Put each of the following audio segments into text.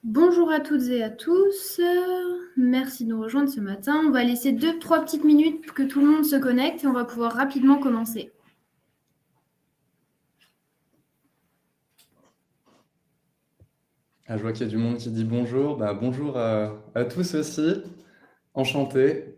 Bonjour à toutes et à tous, merci de nous rejoindre ce matin. On va laisser 2-3 petites minutes pour que tout le monde se connecte et on va pouvoir rapidement commencer. Ah, je vois qu'il y a du monde qui dit bonjour. Bonjour à tous aussi. Enchanté.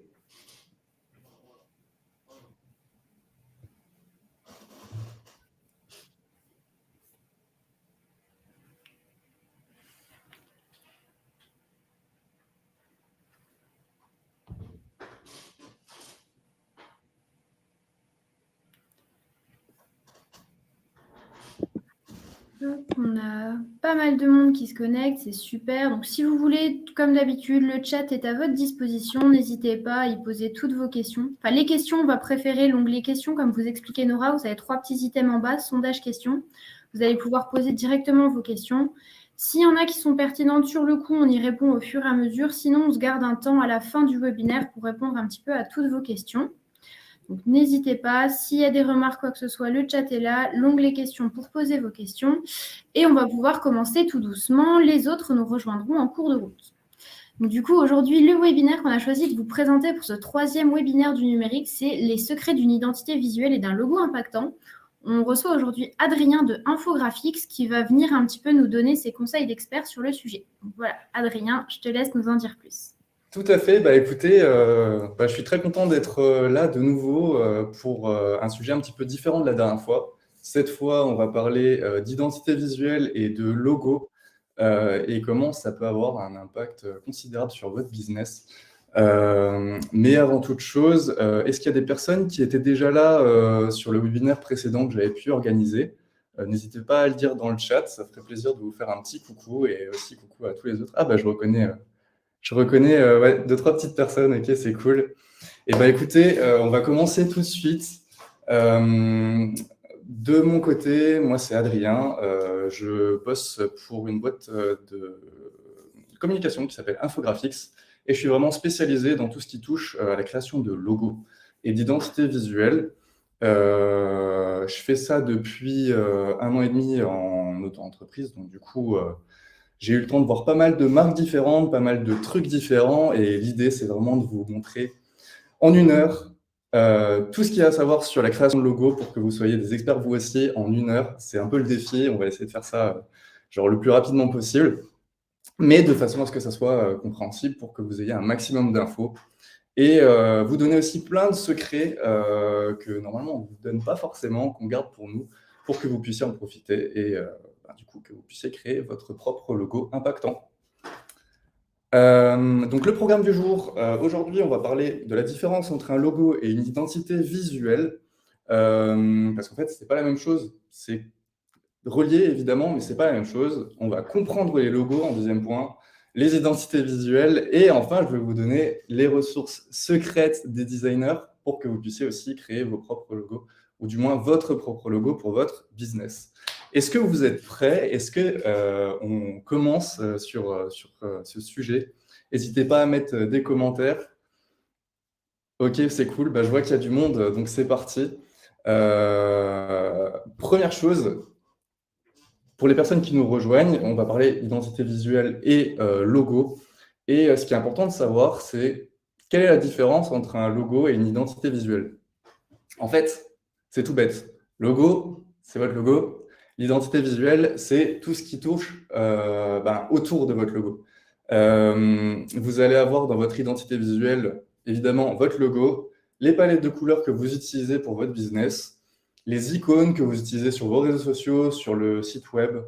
On a pas mal de monde qui se connecte, c'est super. Donc si vous voulez, comme d'habitude, le chat est à votre disposition. N'hésitez pas à y poser toutes vos questions. Enfin, les questions, on va préférer l'onglet questions, comme vous expliquait Nora. Vous avez 3 petits items en bas, sondage questions. Vous allez pouvoir poser directement vos questions. S'il y en a qui sont pertinentes sur le coup, on y répond au fur et à mesure. Sinon, on se garde un temps à la fin du webinaire pour répondre un petit peu à toutes vos questions. Donc, n'hésitez pas, s'il y a des remarques, quoi que ce soit, le chat est là, l'onglet questions pour poser vos questions. Et on va pouvoir commencer tout doucement. Les autres nous rejoindront en cours de route. Donc, du coup, aujourd'hui, le webinaire qu'on a choisi de vous présenter pour ce 3e webinaire du numérique, c'est les secrets d'une identité visuelle et d'un logo impactant. On reçoit aujourd'hui Adrien de Infographics qui va venir un petit peu nous donner ses conseils d'expert sur le sujet. Donc, voilà, Adrien, je te laisse nous en dire plus. Tout à fait. Écoutez, je suis très content d'être là de nouveau pour un sujet un petit peu différent de la dernière fois. Cette fois, on va parler d'identité visuelle et de logo et comment ça peut avoir un impact considérable sur votre business. Mais avant toute chose, est-ce qu'il y a des personnes qui étaient déjà là sur le webinaire précédent que j'avais pu organiser? N'hésitez pas à le dire dans le chat, ça ferait plaisir de vous faire un petit coucou et aussi coucou à tous les autres. Je reconnais ouais, 2-3 petites personnes, ok, c'est cool. Et écoutez, on va commencer tout de suite. De mon côté, moi c'est Adrien, je bosse pour une boîte de communication qui s'appelle Infographics et je suis vraiment spécialisé dans tout ce qui touche à la création de logos et d'identité visuelle. Je fais ça depuis 1 an et demi en auto-entreprise, donc du coup, j'ai eu le temps de voir pas mal de marques différentes, pas mal de trucs différents, et l'idée, c'est vraiment de vous montrer en 1 heure tout ce qu'il y a à savoir sur la création de logo pour que vous soyez des experts vous aussi en 1 heure. C'est un peu le défi, on va essayer de faire ça genre le plus rapidement possible, mais de façon à ce que ça soit compréhensible pour que vous ayez un maximum d'infos. Et vous donner aussi plein de secrets que normalement on ne vous donne pas forcément, qu'on garde pour nous, pour que vous puissiez en profiter et du coup que vous puissiez créer votre propre logo impactant. Donc le programme du jour, aujourd'hui on va parler de la différence entre un logo et une identité visuelle, parce qu'en fait c'est pas la même chose, c'est relié évidemment, mais c'est pas la même chose. On va comprendre les logos en deuxième point, les identités visuelles, et enfin je vais vous donner les ressources secrètes des designers pour que vous puissiez aussi créer vos propres logos, ou du moins votre propre logo pour votre business. Est-ce que vous êtes prêts? Est-ce que on commence sur ce sujet? N'hésitez pas à mettre des commentaires. Ok, c'est cool. Je vois qu'il y a du monde, donc c'est parti. Première chose, pour les personnes qui nous rejoignent, on va parler identité visuelle et logo. Et ce qui est important de savoir, c'est quelle est la différence entre un logo et une identité visuelle. En fait, c'est tout bête. Logo, c'est votre logo. L'identité visuelle, c'est tout ce qui touche autour de votre logo. Vous allez avoir dans votre identité visuelle, évidemment, votre logo, les palettes de couleurs que vous utilisez pour votre business, les icônes que vous utilisez sur vos réseaux sociaux, sur le site web,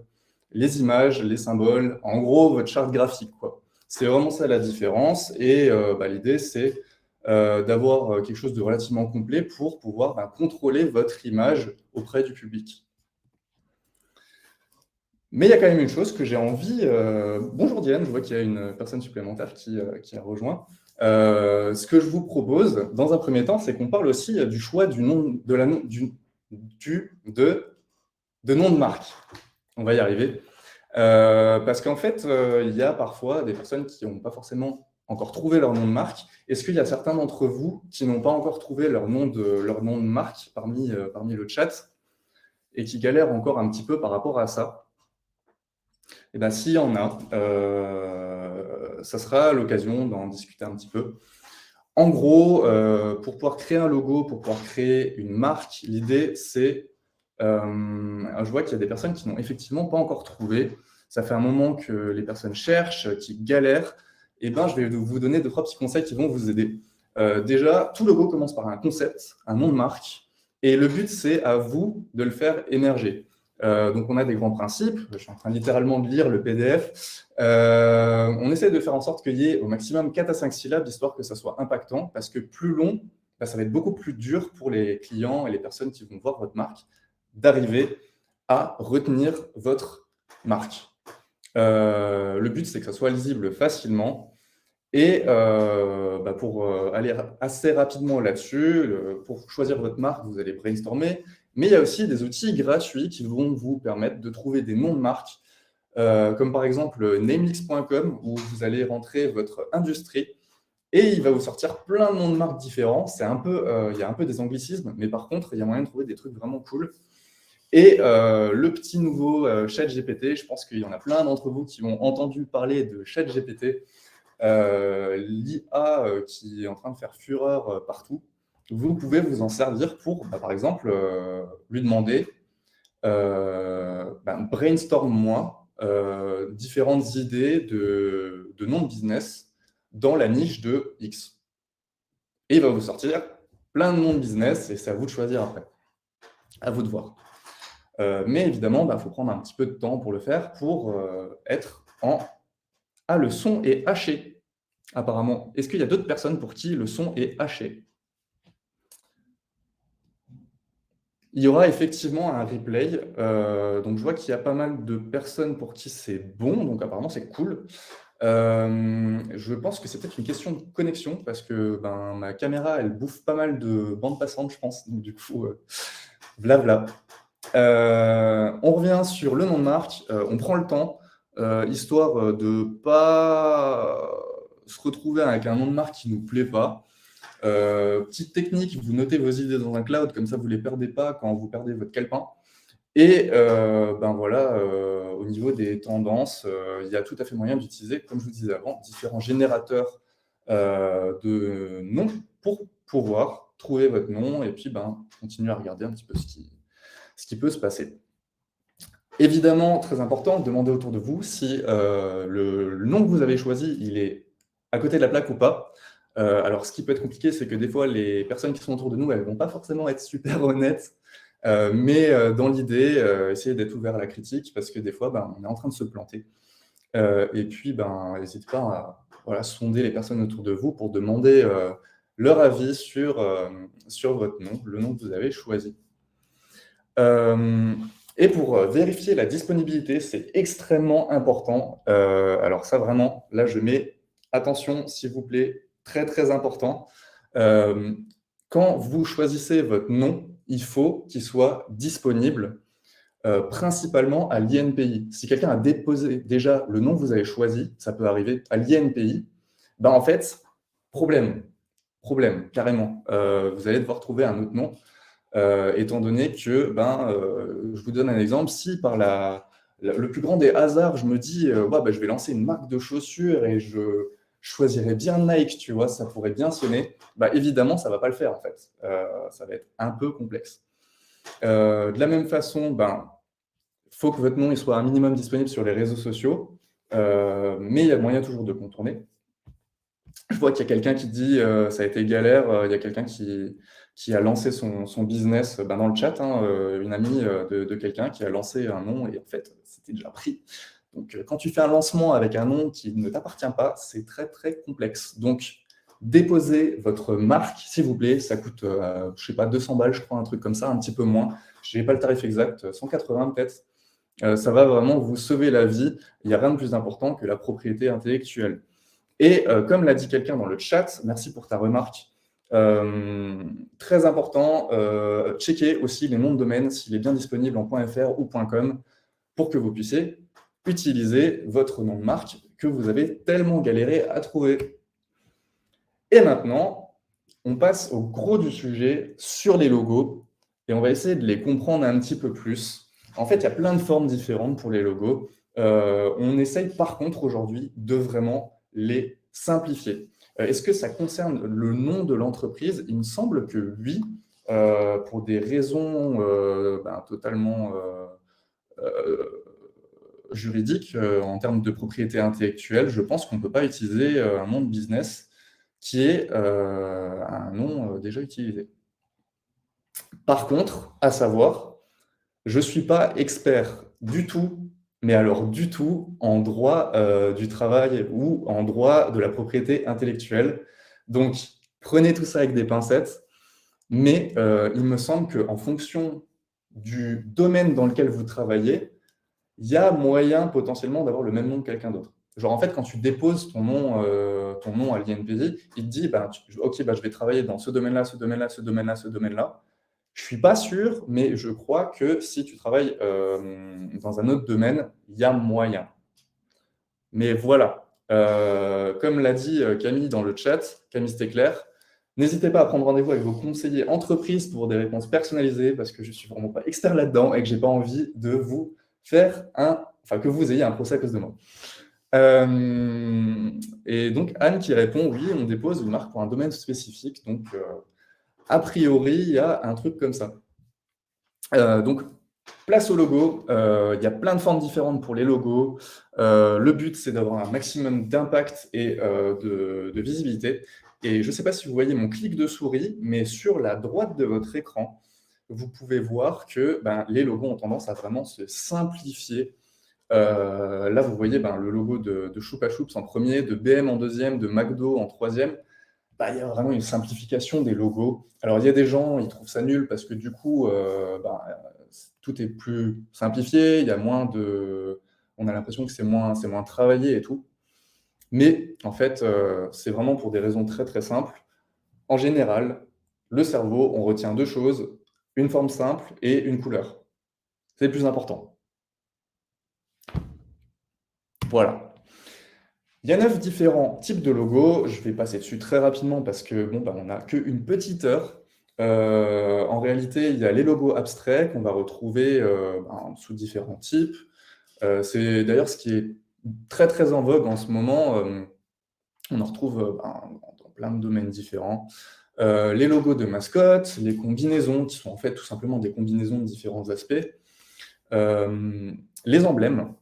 les images, les symboles, en gros, votre charte graphique, quoi. C'est vraiment ça la différence. Et l'idée, c'est d'avoir quelque chose de relativement complet pour pouvoir contrôler votre image auprès du public. Mais il y a quand même une chose que j'ai envie... Bonjour Diane, je vois qu'il y a une personne supplémentaire qui a rejoint. Ce que je vous propose, dans un premier temps, c'est qu'on parle aussi du choix du nom de nom de marque. On va y arriver. Parce qu'en fait, il y a parfois des personnes qui n'ont pas forcément encore trouvé leur nom de marque. Est-ce qu'il y a certains d'entre vous qui n'ont pas encore trouvé leur nom de marque parmi le chat et qui galèrent encore un petit peu par rapport à ça? Et ben, s'il y en a, ça sera l'occasion d'en discuter un petit peu. En gros, pour pouvoir créer un logo, pour pouvoir créer une marque, l'idée, c'est, je vois qu'il y a des personnes qui n'ont effectivement pas encore trouvé. Ça fait un moment que les personnes cherchent, qui galèrent. Et ben, je vais vous donner 2-3 petits conseils qui vont vous aider. Déjà, tout logo commence par un concept, un nom de marque. Et le but, c'est à vous de le faire émerger. Donc, on a des grands principes. Je suis en train littéralement de lire le PDF. On essaie de faire en sorte qu'il y ait au maximum 4 à 5 syllabes, histoire que ça soit impactant, parce que plus long, bah, ça va être beaucoup plus dur pour les clients et les personnes qui vont voir votre marque d'arriver à retenir votre marque. Le but, c'est que ça soit lisible facilement. Et bah, pour aller assez rapidement là-dessus, pour choisir votre marque, vous allez brainstormer. Mais il y a aussi des outils gratuits qui vont vous permettre de trouver des noms de marques, comme par exemple namelix.com, où vous allez rentrer votre industrie et il va vous sortir plein de noms de marques différents. C'est un peu, il y a un peu des anglicismes, mais par contre, il y a moyen de trouver des trucs vraiment cool. Et le petit nouveau ChatGPT, je pense qu'il y en a plein d'entre vous qui ont entendu parler de ChatGPT, l'IA qui est en train de faire fureur partout. Vous pouvez vous en servir pour, par exemple, lui demander brainstorm-moi différentes idées de noms de business dans la niche de X. Et il va vous sortir plein de noms de business et c'est à vous de choisir après. À vous de voir. Mais évidemment, il faut prendre un petit peu de temps pour le faire, pour être en... Ah, le son est haché, apparemment. Est-ce qu'il y a d'autres personnes pour qui le son est haché? Il y aura effectivement un replay. Donc, je vois qu'il y a pas mal de personnes pour qui c'est bon. Donc, apparemment, c'est cool. Je pense que c'est peut-être une question de connexion parce que ma caméra, elle bouffe pas mal de bandes passantes, je pense. Donc, du coup, blabla. On revient sur le nom de marque. On prend le temps, histoire de ne pas se retrouver avec un nom de marque qui ne nous plaît pas. Petite technique, vous notez vos idées dans un cloud, comme ça vous ne les perdez pas quand vous perdez votre calepin. Et au niveau des tendances, il y a tout à fait moyen d'utiliser, comme je vous disais avant, différents générateurs de noms pour pouvoir trouver votre nom et puis continuer à regarder un petit peu ce qui peut se passer. Évidemment, très important, demandez autour de vous si le nom que vous avez choisi, il est à côté de la plaque ou pas. Alors, ce qui peut être compliqué, c'est que des fois, les personnes qui sont autour de nous, elles ne vont pas forcément être super honnêtes. Mais dans l'idée, essayez d'être ouvert à la critique parce que des fois, on est en train de se planter. Et puis, n'hésitez pas à sonder les personnes autour de vous pour demander leur avis sur votre nom, le nom que vous avez choisi. Et pour vérifier la disponibilité, c'est extrêmement important. Alors ça, vraiment, là, je mets attention, s'il vous plaît, très, très important. Quand vous choisissez votre nom, il faut qu'il soit disponible principalement à l'INPI. Si quelqu'un a déposé déjà le nom que vous avez choisi, ça peut arriver à l'INPI, en fait, problème, carrément. Vous allez devoir trouver un autre nom. Étant donné que, je vous donne un exemple, si par le plus grand des hasards, je me dis, je vais lancer une marque de chaussures et je choisirais bien Nike, tu vois, ça pourrait bien sonner, évidemment, ça ne va pas le faire, en fait. Ça va être un peu complexe. De la même façon, faut que votre nom il soit un minimum disponible sur les réseaux sociaux, mais il y a moyen toujours de contourner. Je vois qu'il y a quelqu'un qui dit ça a été galère. Il y a quelqu'un qui a lancé son business dans le chat, une amie de quelqu'un qui a lancé un nom et en fait, c'était déjà pris. Donc, quand tu fais un lancement avec un nom qui ne t'appartient pas, c'est très, très complexe. Donc, déposez votre marque, s'il vous plaît. Ça coûte, je ne sais pas, 200 balles, je crois, un truc comme ça, un petit peu moins. Je n'ai pas le tarif exact, 180 peut-être. Ça va vraiment vous sauver la vie. Il n'y a rien de plus important que la propriété intellectuelle. Et comme l'a dit quelqu'un dans le chat, merci pour ta remarque, très important, checkez aussi les noms de domaine, s'il est bien disponible en .fr ou .com, pour que vous puissiez utiliser votre nom de marque que vous avez tellement galéré à trouver. Et maintenant, on passe au gros du sujet sur les logos, et on va essayer de les comprendre un petit peu plus. En fait, il y a plein de formes différentes pour les logos. On essaye par contre aujourd'hui de vraiment les simplifier. Est-ce que ça concerne le nom de l'entreprise? Il me semble que oui, pour des raisons totalement juridiques, en termes de propriété intellectuelle. Je pense qu'on ne peut pas utiliser un nom de business qui est un nom déjà utilisé. Par contre, à savoir, je ne suis pas expert du tout, mais alors du tout, en droit du travail ou en droit de la propriété intellectuelle. Donc, prenez tout ça avec des pincettes, mais il me semble qu'en fonction du domaine dans lequel vous travaillez, il y a moyen potentiellement d'avoir le même nom que quelqu'un d'autre. Genre, en fait, quand tu déposes ton nom à l'INPI, il te dit, OK, je vais travailler dans ce domaine-là, ce domaine-là, ce domaine-là, ce domaine-là. Je ne suis pas sûr, mais je crois que si tu travailles dans un autre domaine, il y a moyen. Mais voilà, comme l'a dit Camille dans le chat, Camille Stecler, n'hésitez pas à prendre rendez-vous avec vos conseillers entreprises pour des réponses personnalisées, parce que je ne suis vraiment pas expert là-dedans et que je n'ai pas envie de vous faire que vous ayez un procès à cause de moi. Et donc Anne qui répond, oui, on dépose une marque pour un domaine spécifique, donc a priori, il y a un truc comme ça. Donc, place au logo. Il y a plein de formes différentes pour les logos. Le but, c'est d'avoir un maximum d'impact et de visibilité. Et je ne sais pas si vous voyez mon clic de souris, mais sur la droite de votre écran, vous pouvez voir que les logos ont tendance à vraiment se simplifier. Là, vous voyez le logo de Choupa Choups en premier, de BM en deuxième, de McDo en troisième. Il y a vraiment une simplification des logos. Alors, il y a des gens, ils trouvent ça nul parce que du coup, tout est plus simplifié, il y a moins de... On a l'impression que c'est moins travaillé et tout. Mais en fait, c'est vraiment pour des raisons très très simples. En général, le cerveau, on retient deux choses, une forme simple et une couleur. C'est le plus important. Voilà. Il y a 9 différents types de logos. Je vais passer dessus très rapidement parce que on n'a qu'une petite heure. En réalité, il y a les logos abstraits qu'on va retrouver sous différents types. C'est d'ailleurs ce qui est très très en vogue en ce moment. On en retrouve dans plein de domaines différents. Les logos de mascottes, les combinaisons, qui sont en fait tout simplement des combinaisons de différents aspects. Les emblèmes,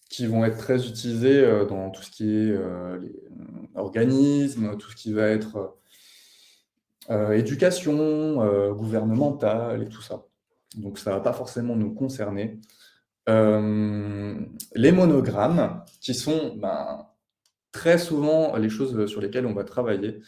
qui vont être très utilisés dans tout ce qui est les organismes, tout ce qui va être éducation, gouvernementale et tout ça. Donc ça ne va pas forcément nous concerner. Les monogrammes, qui sont très souvent les choses sur lesquelles on va travailler,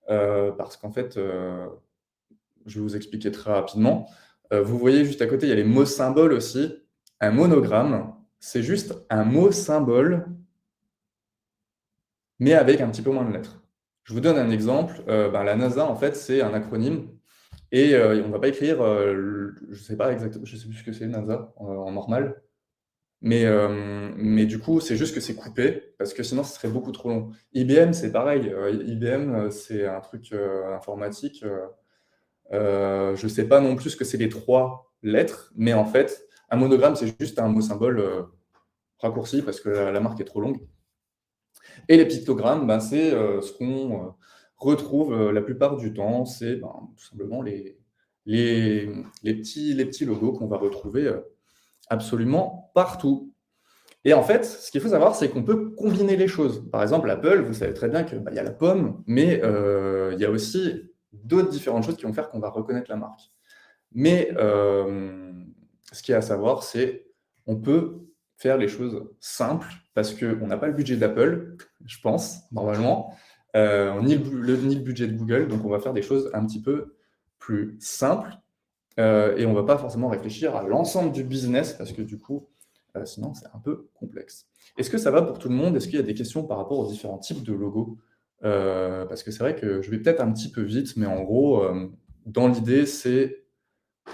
parce qu'en fait, je vais vous expliquer très rapidement. Vous voyez juste à côté, il y a les mots symboles aussi. Un monogramme, c'est juste un mot symbole, mais avec un petit peu moins de lettres. Je vous donne un exemple. La NASA, en fait, c'est un acronyme. Et on ne va pas écrire, je ne sais pas exactement, je ne sais plus ce que c'est NASA en normal. Mais du coup, c'est juste que c'est coupé, parce que sinon, ce serait beaucoup trop long. IBM, c'est pareil. IBM, c'est un truc informatique. Je ne sais pas non plus ce que c'est les 3 lettres, mais en fait, un monogramme, c'est juste un mot symbole raccourci, parce que la marque est trop longue. Et les pictogrammes, c'est ce qu'on retrouve la plupart du temps. C'est tout simplement les petits logos qu'on va retrouver absolument partout. Et en fait, ce qu'il faut savoir, c'est qu'on peut combiner les choses. Par exemple, Apple, vous savez très bien qu'il y a la pomme, mais il y a aussi d'autres différentes choses qui vont faire qu'on va reconnaître la marque. Mais ce qu'il y a à savoir, c'est qu'on peut faire les choses simples, parce qu'on n'a pas le budget d'Apple, je pense, normalement, ni le budget de Google, donc on va faire des choses un petit peu plus simples, et on ne va pas forcément réfléchir à l'ensemble du business, parce que du coup, sinon c'est un peu complexe. Est-ce que ça va pour tout le monde? Est-ce qu'il y a des questions par rapport aux différents types de logos? Parce que c'est vrai que je vais peut-être un petit peu vite, mais en gros, dans l'idée, c'est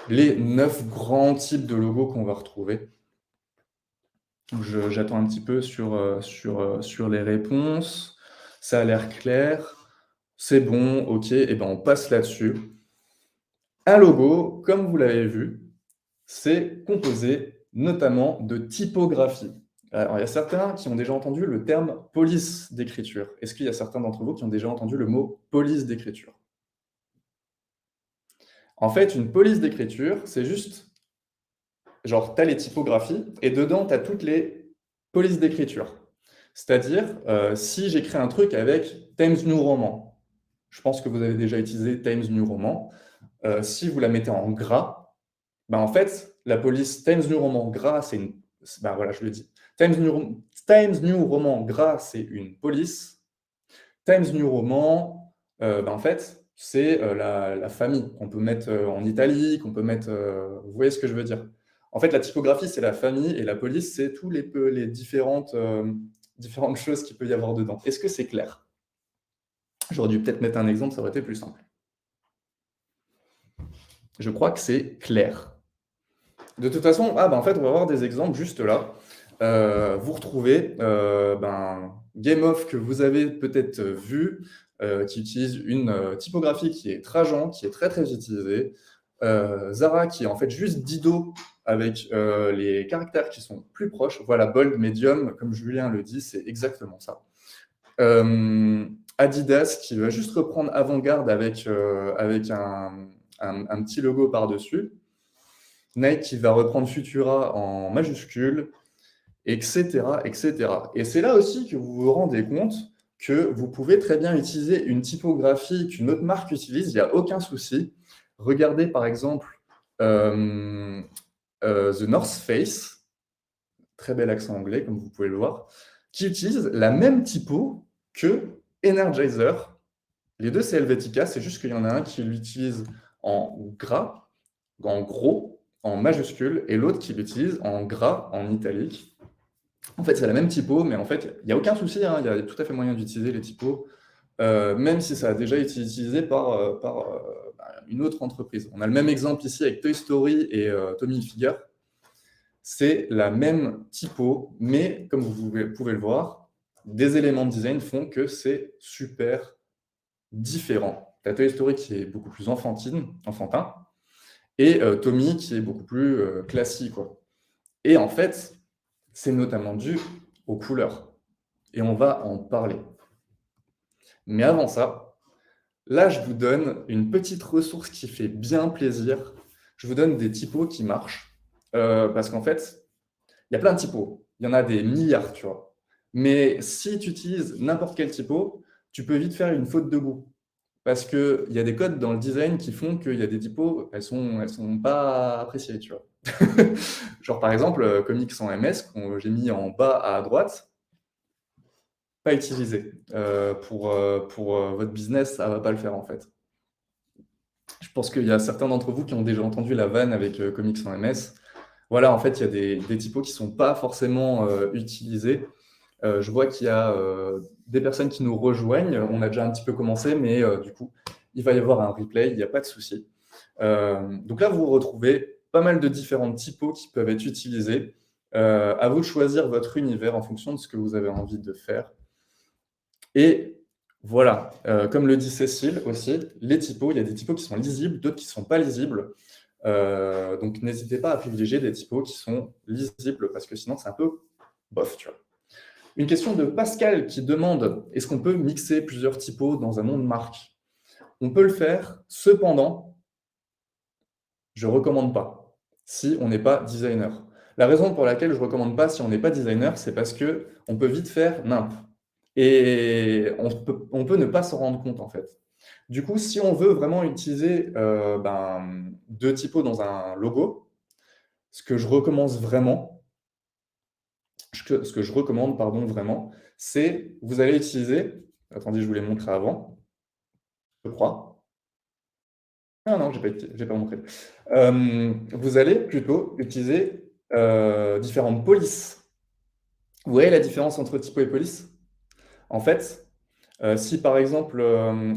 les 9 grands types de logos qu'on va retrouver. J'attends un petit peu sur les réponses. Ça a l'air clair. C'est bon, ok, et on passe là-dessus. Un logo, comme vous l'avez vu, c'est composé notamment de typographie. Alors, il y a certains qui ont déjà entendu le terme police d'écriture. Est-ce qu'il y a certains d'entre vous qui ont déjà entendu le mot police d'écriture? En fait, une police d'écriture, c'est juste, genre, tu as les typographies et dedans, tu as toutes les polices d'écriture. C'est-à-dire, si j'écris un truc avec Times New Roman, je pense que vous avez déjà utilisé Times New Roman, si vous la mettez en gras, ben, en fait, la police Times New Roman gras, c'est une... Ben voilà, je le dis. Times New Roman gras, c'est une police. Times New Roman, ben, en fait, c'est la famille. On peut mettre en italique, on peut mettre... vous voyez ce que je veux dire? En fait, la typographie, c'est la famille, et la police, c'est tous les différentes choses qu'il peut y avoir dedans. Est-ce que c'est clair? J'aurais dû peut-être mettre un exemple, ça aurait été plus simple. Je crois que c'est clair. De toute façon, en fait, on va avoir des exemples juste là. Vous retrouvez Game of que vous avez peut-être vu, qui utilise une typographie qui est Trajan, qui est très très utilisée. Zara qui est en fait juste Dido avec les caractères qui sont plus proches. Voilà, bold, medium, comme Julien le dit, c'est exactement ça. Adidas qui va juste reprendre avant-garde avec un petit logo par-dessus. Nike qui va reprendre Futura en majuscule, etc., etc. Et c'est là aussi que vous vous rendez compte que vous pouvez très bien utiliser une typographie qu'une autre marque utilise, il n'y a aucun souci. Regardez par exemple The North Face, très bel accent anglais comme vous pouvez le voir, qui utilise la même typo que Energizer. Les deux c'est Helvetica, c'est juste qu'il y en a un qui l'utilise en gras, en gros, en majuscule, et l'autre qui l'utilise en gras, en italique. En fait, c'est la même typo, mais en fait, il n'y a aucun souci, hein, il y a tout à fait moyen d'utiliser les typos, même si ça a déjà été utilisé par une autre entreprise. On a le même exemple ici avec Toy Story et Tommy Hilfiger. C'est la même typo, mais comme vous pouvez le voir, des éléments de design font que c'est super différent. Tu as Toy Story qui est beaucoup plus enfantin, et Tommy qui est beaucoup plus classique, quoi. Et en fait, c'est notamment dû aux couleurs. Et on va en parler. Mais avant ça, là, je vous donne une petite ressource qui fait bien plaisir. Je vous donne des typos qui marchent. Parce qu'en fait, il y a plein de typos. Il y en a des milliards, tu vois. Mais si tu utilises n'importe quel typo, tu peux vite faire une faute de goût. Parce qu'il y a des codes dans le design qui font qu'il y a des typos, elles sont pas appréciées, tu vois. Genre par exemple, Comics sans MS, que j'ai mis en bas à droite, pas utilisé. Pour votre business, ça va pas le faire en fait. Je pense qu'il y a certains d'entre vous qui ont déjà entendu la vanne avec Comics sans MS. Voilà, en fait, il y a des typos qui sont pas forcément utilisés. Je vois qu'il y a des personnes qui nous rejoignent. On a déjà un petit peu commencé, mais du coup, il va y avoir un replay, il n'y a pas de souci. Donc là, vous retrouvez pas mal de différents typos qui peuvent être utilisés. À vous de choisir votre univers en fonction de ce que vous avez envie de faire. Et voilà, comme le dit Cécile aussi, les typos, il y a des typos qui sont lisibles, d'autres qui ne sont pas lisibles. Donc n'hésitez pas à privilégier des typos qui sont lisibles, parce que sinon c'est un peu bof, tu vois. Une question de Pascal qui demande: est-ce qu'on peut mixer plusieurs typos dans un nom de marque? On peut le faire, cependant, je ne recommande pas si on n'est pas designer. La raison pour laquelle je ne recommande pas si on n'est pas designer, c'est parce qu'on peut vite faire nimp. Et on peut ne pas s'en rendre compte, en fait. Du coup, si on veut vraiment utiliser deux typos dans un logo, ce que je recommande vraiment, c'est vous allez utiliser... Attendez, je vous l'ai montré avant, je crois. Ah non, je n'ai pas montré. Vous allez plutôt utiliser différentes polices. Vous voyez la différence entre typo et police? En fait, si par exemple,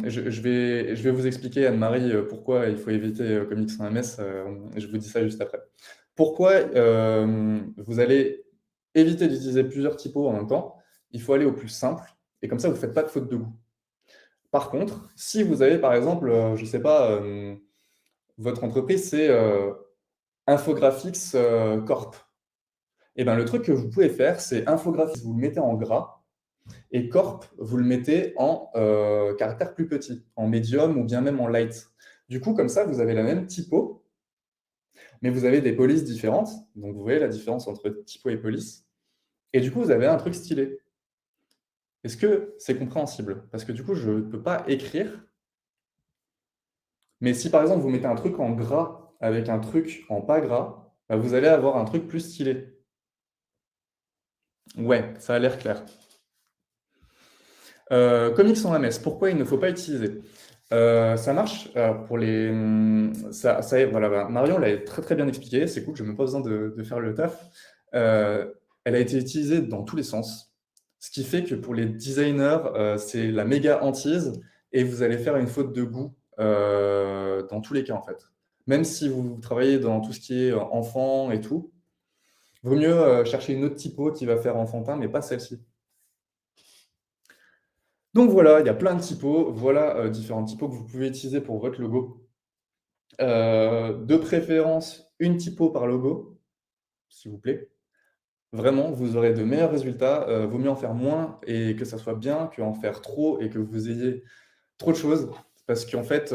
je vais vous expliquer, Anne-Marie, pourquoi il faut éviter Comics sans MS, je vous dis ça juste après. Pourquoi vous allez éviter d'utiliser plusieurs typos en même temps? Il faut aller au plus simple, et comme ça, vous ne faites pas de faute de goût. Par contre, si vous avez par exemple, je ne sais pas, votre entreprise, c'est Infographics Corp. Et ben, le truc que vous pouvez faire, c'est infographie, vous le mettez en gras, et corp, vous le mettez en caractère plus petit, en médium ou bien même en light. Du coup, comme ça, vous avez la même typo, mais vous avez des polices différentes. Donc, vous voyez la différence entre typo et police. Et du coup, vous avez un truc stylé. Est-ce que c'est compréhensible? Parce que du coup, je ne peux pas écrire. Mais si par exemple, vous mettez un truc en gras avec un truc en pas gras, bah, vous allez avoir un truc plus stylé. Ouais, ça a l'air clair. Comics sans MS, pourquoi il ne faut pas utiliser? Ça marche pour les. Voilà, bah, Marion l'a très très bien expliqué, c'est cool, je n'ai même pas besoin de faire le taf. Elle a été utilisée dans tous les sens, ce qui fait que pour les designers, c'est la méga hantise et vous allez faire une faute de goût dans tous les cas en fait. Même si vous travaillez dans tout ce qui est enfant et tout, vaut mieux chercher une autre typo qui va faire enfantin, mais pas celle-ci. Donc voilà, il y a plein de typos. Voilà différents typos que vous pouvez utiliser pour votre logo. De préférence, une typo par logo, s'il vous plaît. Vraiment, vous aurez de meilleurs résultats. Vaut mieux en faire moins et que ça soit bien qu'en faire trop et que vous ayez trop de choses. Parce qu'en fait,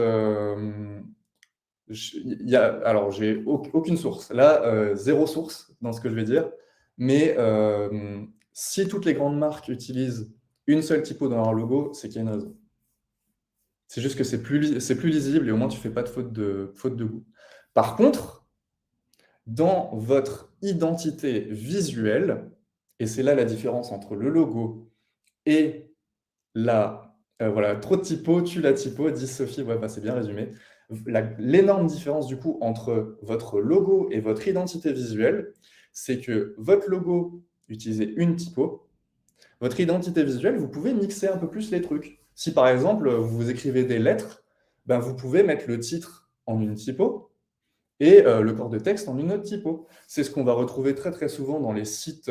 alors j'ai aucune source. Là, zéro source dans ce que je vais dire. Mais si toutes les grandes marques utilisent une seule typo dans leur logo, c'est qu'il y a une raison. C'est juste que c'est plus lisible et au moins tu ne fais pas de faute de goût. Par contre, dans votre identité visuelle, et c'est là la différence entre le logo et voilà, trop de typo, tue la typo, dit Sophie, ouais, bah, c'est bien résumé. L'énorme différence du coup entre votre logo et votre identité visuelle, c'est que votre logo, utilisez une typo, votre identité visuelle, vous pouvez mixer un peu plus les trucs. Si par exemple, vous écrivez des lettres, ben, vous pouvez mettre le titre en une typo et le corps de texte en une autre typo. C'est ce qu'on va retrouver très très souvent dans les sites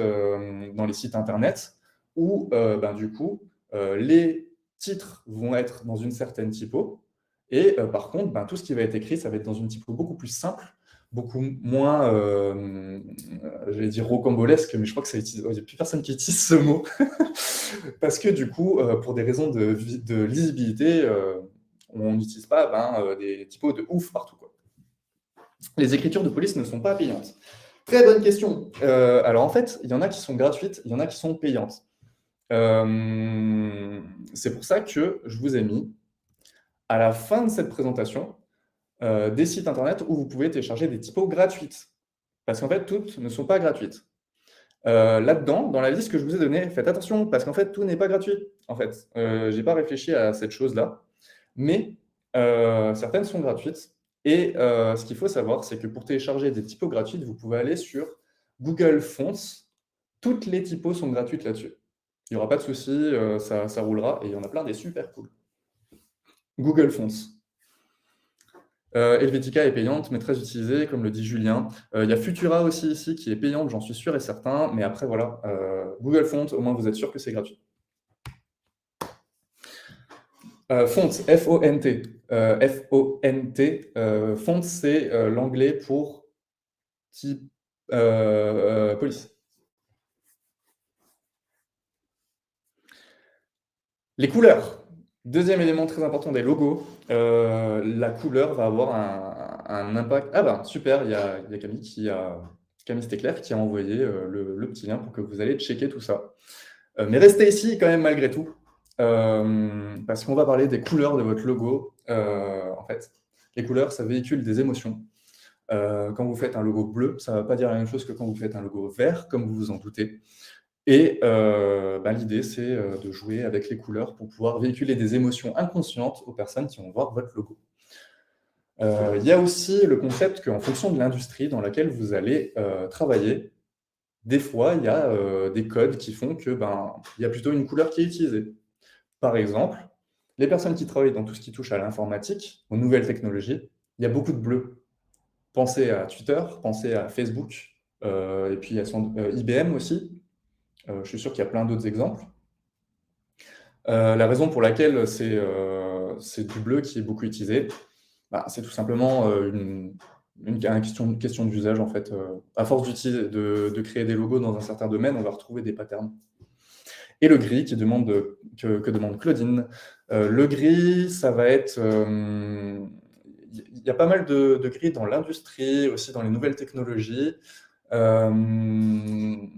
internet où ben, du coup, les titres vont être dans une certaine typo et par contre, ben, tout ce qui va être écrit, ça va être dans une typo beaucoup plus simple, beaucoup moins, j'allais dire rocambolesque, mais je crois que il n'y a plus personne qui utilise ce mot. Parce que du coup, pour des raisons de lisibilité, on n'utilise pas des typos de ouf partout, quoi. Les écritures de police ne sont pas payantes. Très bonne question. Alors en fait, il y en a qui sont gratuites, il y en a qui sont payantes. C'est pour ça que je vous ai mis à la fin de cette présentation des sites internet où vous pouvez télécharger des typos gratuites. Parce qu'en fait, toutes ne sont pas gratuites. Là-dedans, dans la liste que je vous ai donnée, faites attention, parce qu'en fait, tout n'est pas gratuit. En fait, je n'ai pas réfléchi à cette chose-là, mais certaines sont gratuites. Et ce qu'il faut savoir, c'est que pour télécharger des typos gratuites, vous pouvez aller sur Google Fonts. Toutes les typos sont gratuites là-dessus. Il n'y aura pas de souci, ça roulera, et il y en a plein des super cool. Google Fonts. Helvetica est payante, mais très utilisée, comme le dit Julien. Il y a Futura aussi ici, qui est payante, j'en suis sûr et certain. Mais après, voilà, Google Font, au moins vous êtes sûr que c'est gratuit. Font, F-O-N-T. F-O-N-T. Font, c'est l'anglais pour type police. Les couleurs. Deuxième élément très important des logos, la couleur va avoir un impact. Ah ben super, il y a Camille Stéclair qui a envoyé le petit lien pour que vous allez checker tout ça. Mais restez ici quand même malgré tout, parce qu'on va parler des couleurs de votre logo. En fait, les couleurs, ça véhicule des émotions. Quand vous faites un logo bleu, ça ne va pas dire la même chose que quand vous faites un logo vert, comme vous vous en doutez. Et l'idée, c'est de jouer avec les couleurs pour pouvoir véhiculer des émotions inconscientes aux personnes qui vont voir votre logo. Il y a aussi le concept qu'en fonction de l'industrie dans laquelle vous allez travailler, des fois, il y a des codes qui font que il y a plutôt une couleur qui est utilisée. Par exemple, les personnes qui travaillent dans tout ce qui touche à l'informatique, aux nouvelles technologies, il y a beaucoup de bleu. Pensez à Twitter, pensez à Facebook, et puis à IBM aussi. Je suis sûr qu'il y a plein d'autres exemples. La raison pour laquelle c'est du bleu qui est beaucoup utilisé, c'est tout simplement une question d'usage, en fait. À force de créer des logos dans un certain domaine, on va retrouver des patterns. Et le gris que demande Claudine. Le gris, ça va être... Il y a pas mal de gris dans l'industrie, aussi dans les nouvelles technologies. On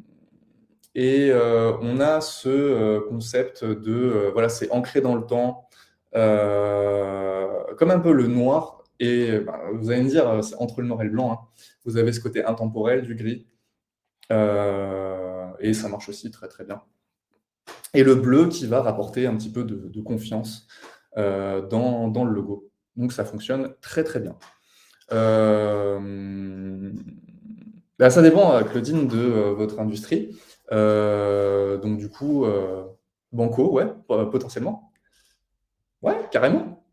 a ce concept de... voilà, c'est ancré dans le temps, comme un peu le noir. Et vous allez me dire, c'est entre le noir et le blanc, hein. Vous avez ce côté intemporel du gris. Et ça marche aussi très très bien. Et le bleu qui va rapporter un petit peu de confiance dans le logo. Donc ça fonctionne très très bien. Ça dépend, Claudine, de votre industrie. Donc du coup, banco, ouais, potentiellement. Ouais, carrément.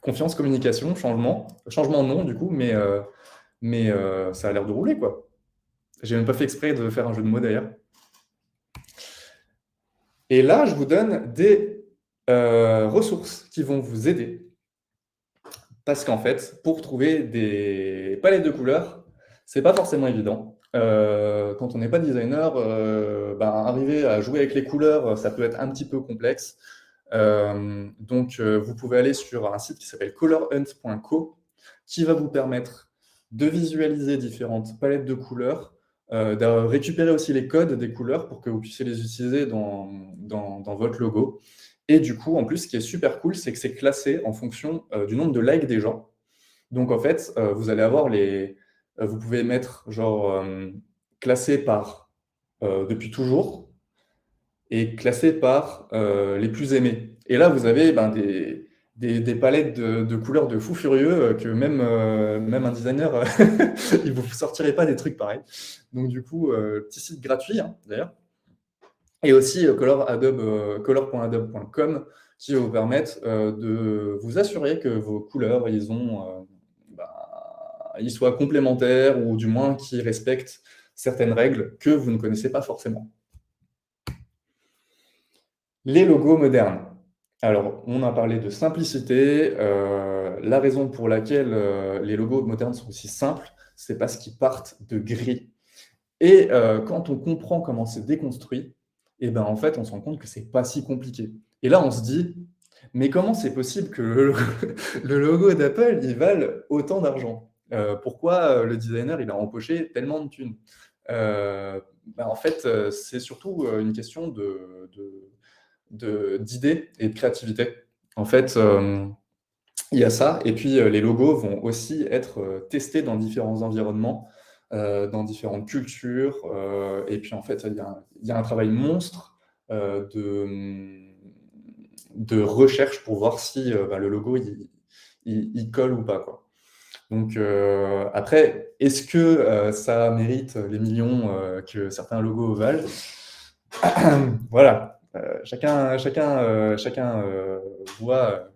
Confiance, communication, changement. Changement non, du coup, mais ça a l'air de rouler, quoi. J'ai même pas fait exprès de faire un jeu de mots, d'ailleurs. Et là, je vous donne des ressources qui vont vous aider. Parce qu'en fait, pour trouver des palettes de couleurs, c'est pas forcément évident. Quand on n'est pas designer, arriver à jouer avec les couleurs, ça peut être un petit peu complexe. Donc, vous pouvez aller sur un site qui s'appelle colorhunt.co, qui va vous permettre de visualiser différentes palettes de couleurs, de récupérer aussi les codes des couleurs pour que vous puissiez les utiliser dans votre logo. Et du coup, en plus, ce qui est super cool, c'est que c'est classé en fonction du nombre de likes des gens. Donc, en fait, vous allez avoir vous pouvez mettre genre classé par depuis toujours et classé par les plus aimés. Et là, vous avez des palettes de couleurs de fou furieux que même un designer, il ne vous sortirait pas des trucs pareils. Donc, du coup, petit site gratuit, hein, d'ailleurs. Et aussi color.adobe.com qui va vous permettre de vous assurer que vos couleurs, ils soient complémentaires ou du moins qu'ils respectent certaines règles que vous ne connaissez pas forcément. Les logos modernes. Alors, on a parlé de simplicité. La raison pour laquelle les logos modernes sont aussi simples, c'est parce qu'ils partent de gris. Et quand on comprend comment c'est déconstruit, et ben en fait, on se rend compte que c'est pas si compliqué. Et là, on se dit, mais comment c'est possible que le logo d'Apple, il vale autant d'argent? Pourquoi le designer, il a empoché tellement de thunes? En fait, c'est surtout une question d'idées et de créativité. En fait, il y a ça. Et puis, les logos vont aussi être testés dans différents environnements, dans différentes cultures. Et puis, en fait, il y a un travail monstre de recherche pour voir si le logo, il colle ou pas, quoi. Donc, après, est-ce que ça mérite les millions que certains logos valent? Voilà. Chacun voit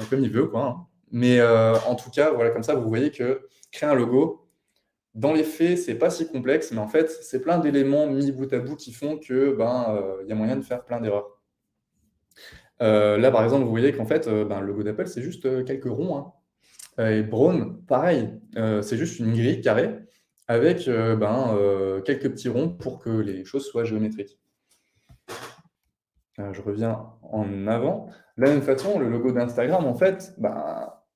comme il veut, quoi, hein. Mais en tout cas, voilà, comme ça, vous voyez que créer un logo, dans les faits, c'est pas si complexe, mais en fait, c'est plein d'éléments mis bout à bout qui font que y a moyen de faire plein d'erreurs. Là, par exemple, vous voyez qu'en fait, le logo d'Apple, c'est juste quelques ronds, hein. Et Braun, pareil, c'est juste une grille carrée avec quelques petits ronds pour que les choses soient géométriques. Je reviens en avant. De la même façon, le logo d'Instagram, en fait,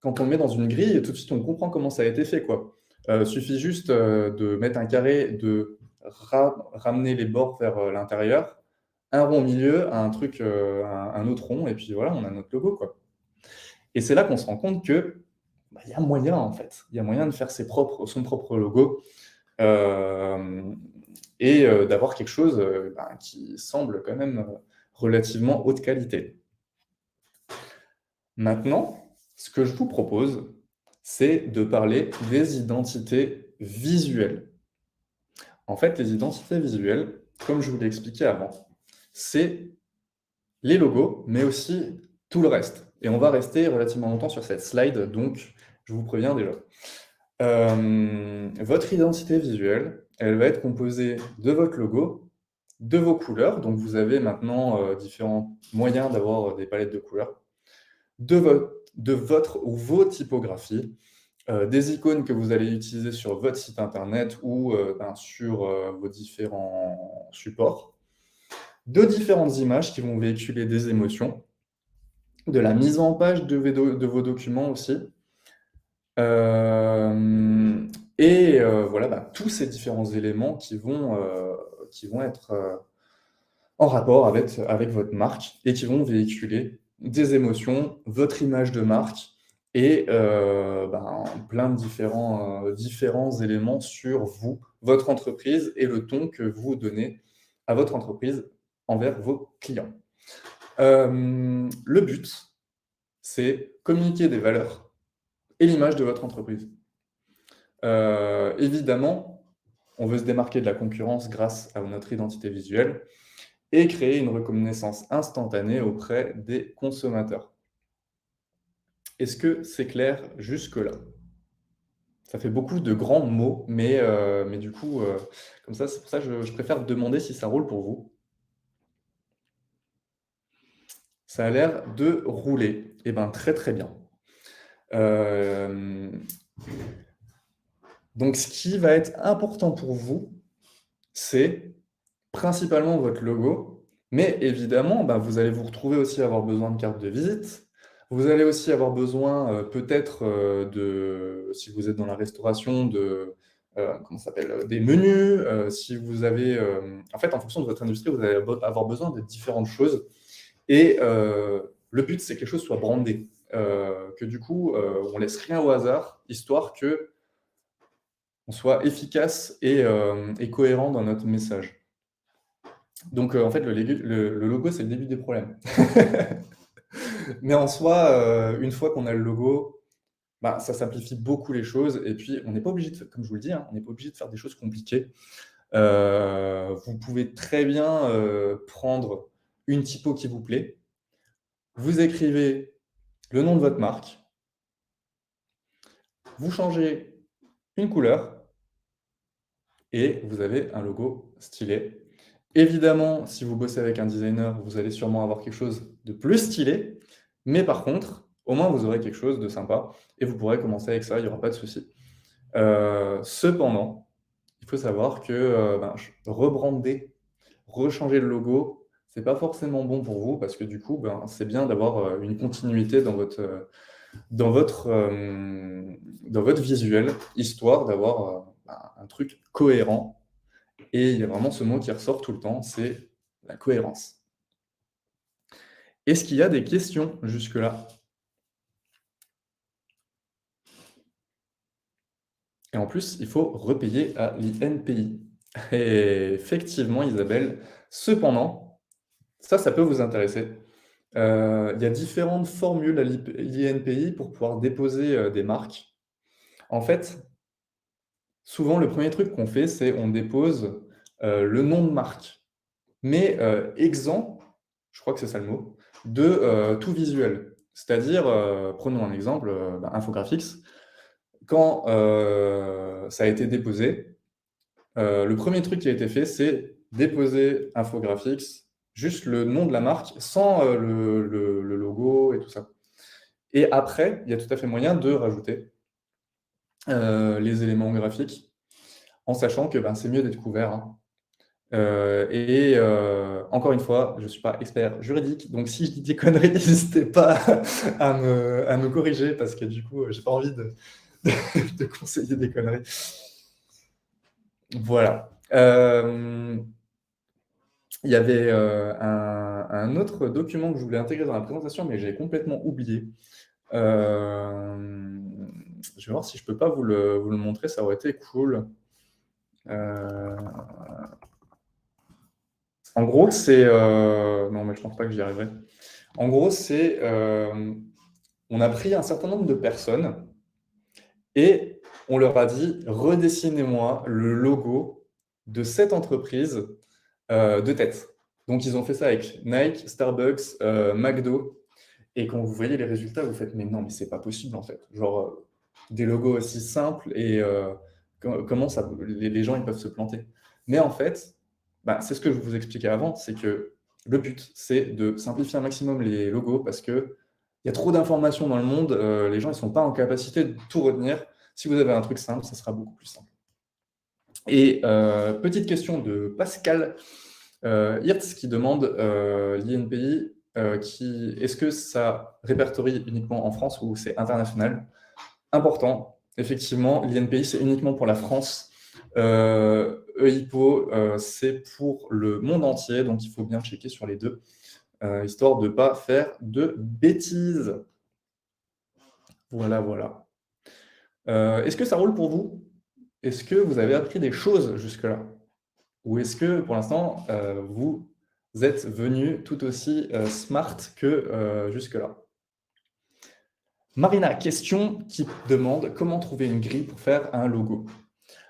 quand on le met dans une grille, tout de suite, on comprend comment ça a été fait, quoi. Suffit juste de mettre un carré, de ramener les bords vers l'intérieur, un rond au milieu, un autre rond, et puis voilà, on a notre logo, quoi. Et c'est là qu'on se rend compte que il y a moyen, en fait. Il y a moyen de faire son propre logo et d'avoir quelque chose qui semble quand même relativement haute qualité. Maintenant, ce que je vous propose, c'est de parler des identités visuelles. En fait, les identités visuelles, comme je vous l'ai expliqué avant, c'est les logos, mais aussi tout le reste. Et on va rester relativement longtemps sur cette slide, donc je vous préviens déjà. Votre identité visuelle, elle va être composée de votre logo, de vos couleurs, donc vous avez maintenant différents moyens d'avoir des palettes de couleurs, de votre ou vos typographies, des icônes que vous allez utiliser sur votre site internet ou sur vos différents supports, de différentes images qui vont véhiculer des émotions, de la mise en page de vos documents aussi, voilà, tous ces différents éléments qui vont être en rapport avec votre marque et qui vont véhiculer des émotions, votre image de marque et plein de différents éléments sur vous, votre entreprise et le ton que vous donnez à votre entreprise envers vos clients. Le but, c'est communiquer des valeurs et l'image de votre entreprise. Évidemment, on veut se démarquer de la concurrence grâce à notre identité visuelle et créer une reconnaissance instantanée auprès des consommateurs. Est-ce que c'est clair jusque-là? Ça fait beaucoup de grands mots, mais du coup, comme ça, c'est pour ça que je préfère demander si ça roule pour vous. Ça a l'air de rouler. Eh bien, très très bien. Donc, ce qui va être important pour vous, c'est principalement votre logo, mais évidemment, vous allez vous retrouver aussi à avoir besoin de carte de visite. Vous allez aussi avoir besoin, peut-être, si vous êtes dans la restauration, comment ça s'appelle? Des menus. Si vous avez, en fait, en fonction de votre industrie, vous allez avoir besoin de différentes choses et le but, c'est que quelque chose soit brandé, que du coup, on laisse rien au hasard, histoire qu'on soit efficace et cohérent dans notre message. Donc, en fait, le logo, c'est le début des problèmes. Mais en soi, une fois qu'on a le logo, ça simplifie beaucoup les choses. Et puis, on n'est pas obligé de, comme je vous le dis, on n'est pas obligé de faire des choses compliquées. Vous pouvez très bien prendre une typo qui vous plaît. Vous écrivez le nom de votre marque. Vous changez une couleur. Et vous avez un logo stylé. Évidemment, si vous bossez avec un designer, vous allez sûrement avoir quelque chose de plus stylé, mais par contre, au moins vous aurez quelque chose de sympa et vous pourrez commencer avec ça, il n'y aura pas de souci. Cependant, il faut savoir que rebrander, rechanger le logo, c'est pas forcément bon pour vous parce que du coup, c'est bien d'avoir une continuité dans votre visuel, histoire d'avoir un truc cohérent. Et il y a vraiment ce mot qui ressort tout le temps, c'est la cohérence. Est-ce qu'il y a des questions jusque-là? Et en plus, il faut repayer à l'INPI. Et effectivement, Isabelle, cependant, ça peut vous intéresser. Il y a différentes formules à l'INPI pour pouvoir déposer des marques. En fait, souvent, le premier truc qu'on fait, c'est on dépose le nom de marque, mais exempt, je crois que c'est ça le mot, de tout visuel. C'est-à-dire, prenons un exemple, Infographics. Quand ça a été déposé, le premier truc qui a été fait, c'est déposer Infographics, juste le nom de la marque, sans le logo et tout ça. Et après, il y a tout à fait moyen de rajouter les éléments graphiques, en sachant que c'est mieux d'être couvert. Hein. Encore une fois, je ne suis pas expert juridique, donc si je dis des conneries, n'hésitez pas à me corriger, parce que du coup, j'ai pas envie de conseiller des conneries. Voilà. Il y avait un autre document que je voulais intégrer dans la présentation, mais j'ai complètement oublié. Je vais voir si je peux pas vous le montrer, ça aurait été cool. En gros, c'est... non, mais je pense pas que j'y arriverai. En gros, c'est... on a pris un certain nombre de personnes et on leur a dit « Redessinez-moi le logo de cette entreprise de tête ». Donc, ils ont fait ça avec Nike, Starbucks, McDo. Et quand vous voyez les résultats, vous faites « Mais non, mais c'est pas possible, en fait. » Genre, des logos aussi simples et comment ça, les gens ils peuvent se planter. Mais en fait, c'est ce que je vous expliquais avant, c'est que le but, c'est de simplifier un maximum les logos parce qu'il y a trop d'informations dans le monde, les gens ne sont pas en capacité de tout retenir. Si vous avez un truc simple, ça sera beaucoup plus simple. Et petite question de Pascal Hirtz qui demande l'INPI, est-ce que ça répertorie uniquement en France ou c'est international? Important, effectivement, l'INPI, c'est uniquement pour la France. EIPO, c'est pour le monde entier, donc il faut bien checker sur les deux, histoire de ne pas faire de bêtises. Voilà, voilà. Est-ce que ça roule pour vous? Est-ce que vous avez appris des choses jusque-là? Ou est-ce que, pour l'instant, vous êtes venu tout aussi smart que jusque-là? Marina, question qui demande comment trouver une grille pour faire un logo.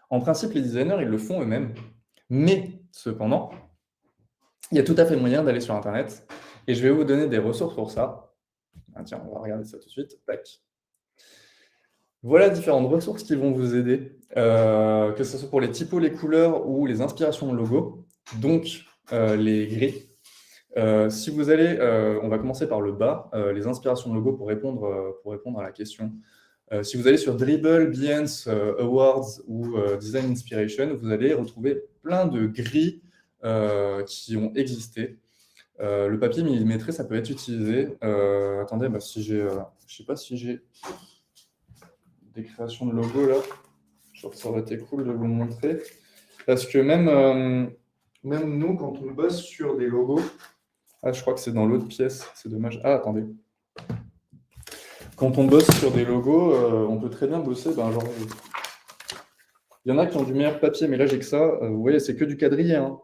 En principe, les designers, ils le font eux-mêmes, mais cependant, il y a tout à fait moyen d'aller sur Internet et je vais vous donner des ressources pour ça. Ah, tiens, on va regarder ça tout de suite. Tac. Voilà différentes ressources qui vont vous aider, que ce soit pour les typos, les couleurs ou les inspirations de logo, donc les grilles. Si vous allez, on va commencer par le bas, les inspirations de logo pour répondre à la question. Si vous allez sur Dribbble, Behance, Awards ou Design Inspiration, vous allez retrouver plein de grilles qui ont existé. Le papier millimétré, ça peut être utilisé. Attendez, si j'ai, je sais pas si j'ai des créations de logos là. Je trouve que ça aurait été cool de vous montrer. Parce que même nous, quand on bosse sur des logos, je crois que c'est dans l'autre pièce, c'est dommage. Ah, attendez. Quand on bosse sur des logos, on peut très bien bosser, genre, il y en a qui ont du meilleur papier, mais là j'ai que ça. Vous voyez, c'est que du quadrillé, hein.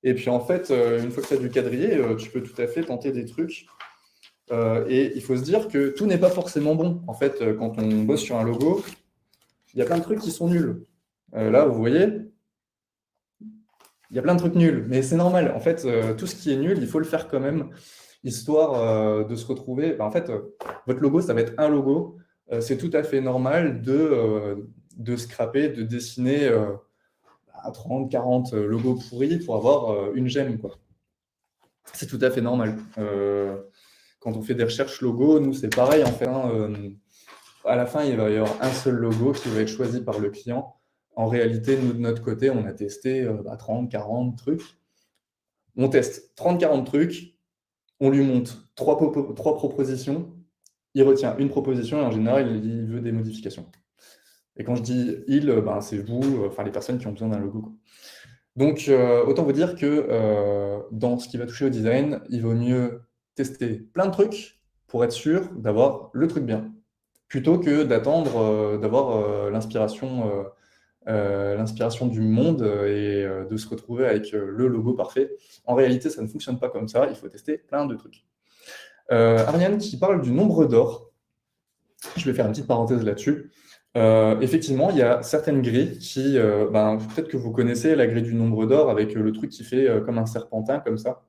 Et puis en fait, une fois que tu as du quadrillé, tu peux tout à fait tenter des trucs. Et il faut se dire que tout n'est pas forcément bon. En fait, quand on bosse sur un logo, il y a plein de trucs qui sont nuls. Là, vous voyez, il y a plein de trucs nuls, mais c'est normal. En fait, tout ce qui est nul, il faut le faire quand même, histoire de se retrouver. En fait, votre logo, ça va être un logo. C'est tout à fait normal de scraper, de dessiner 30, 40 logos pourris pour avoir une gemme, quoi. C'est tout à fait normal. Quand on fait des recherches logo, nous, c'est pareil. En fait, à la fin, il va y avoir un seul logo qui va être choisi par le client. En réalité, nous, de notre côté, on a testé 30, 40 trucs. On teste 30, 40 trucs. On lui montre trois propositions. Il retient une proposition et en général, il veut des modifications. Et quand je dis il, c'est vous, les personnes qui ont besoin d'un logo, quoi. Donc, autant vous dire que dans ce qui va toucher au design, il vaut mieux tester plein de trucs pour être sûr d'avoir le truc bien, plutôt que d'attendre d'avoir l'inspiration du monde et de se retrouver avec le logo parfait. En réalité, ça ne fonctionne pas comme ça, il faut tester plein de trucs. Ariane qui parle du nombre d'or, je vais faire une petite parenthèse là-dessus. Effectivement, il y a certaines grilles qui, peut-être que vous connaissez la grille du nombre d'or avec le truc qui fait comme un serpentin, comme ça,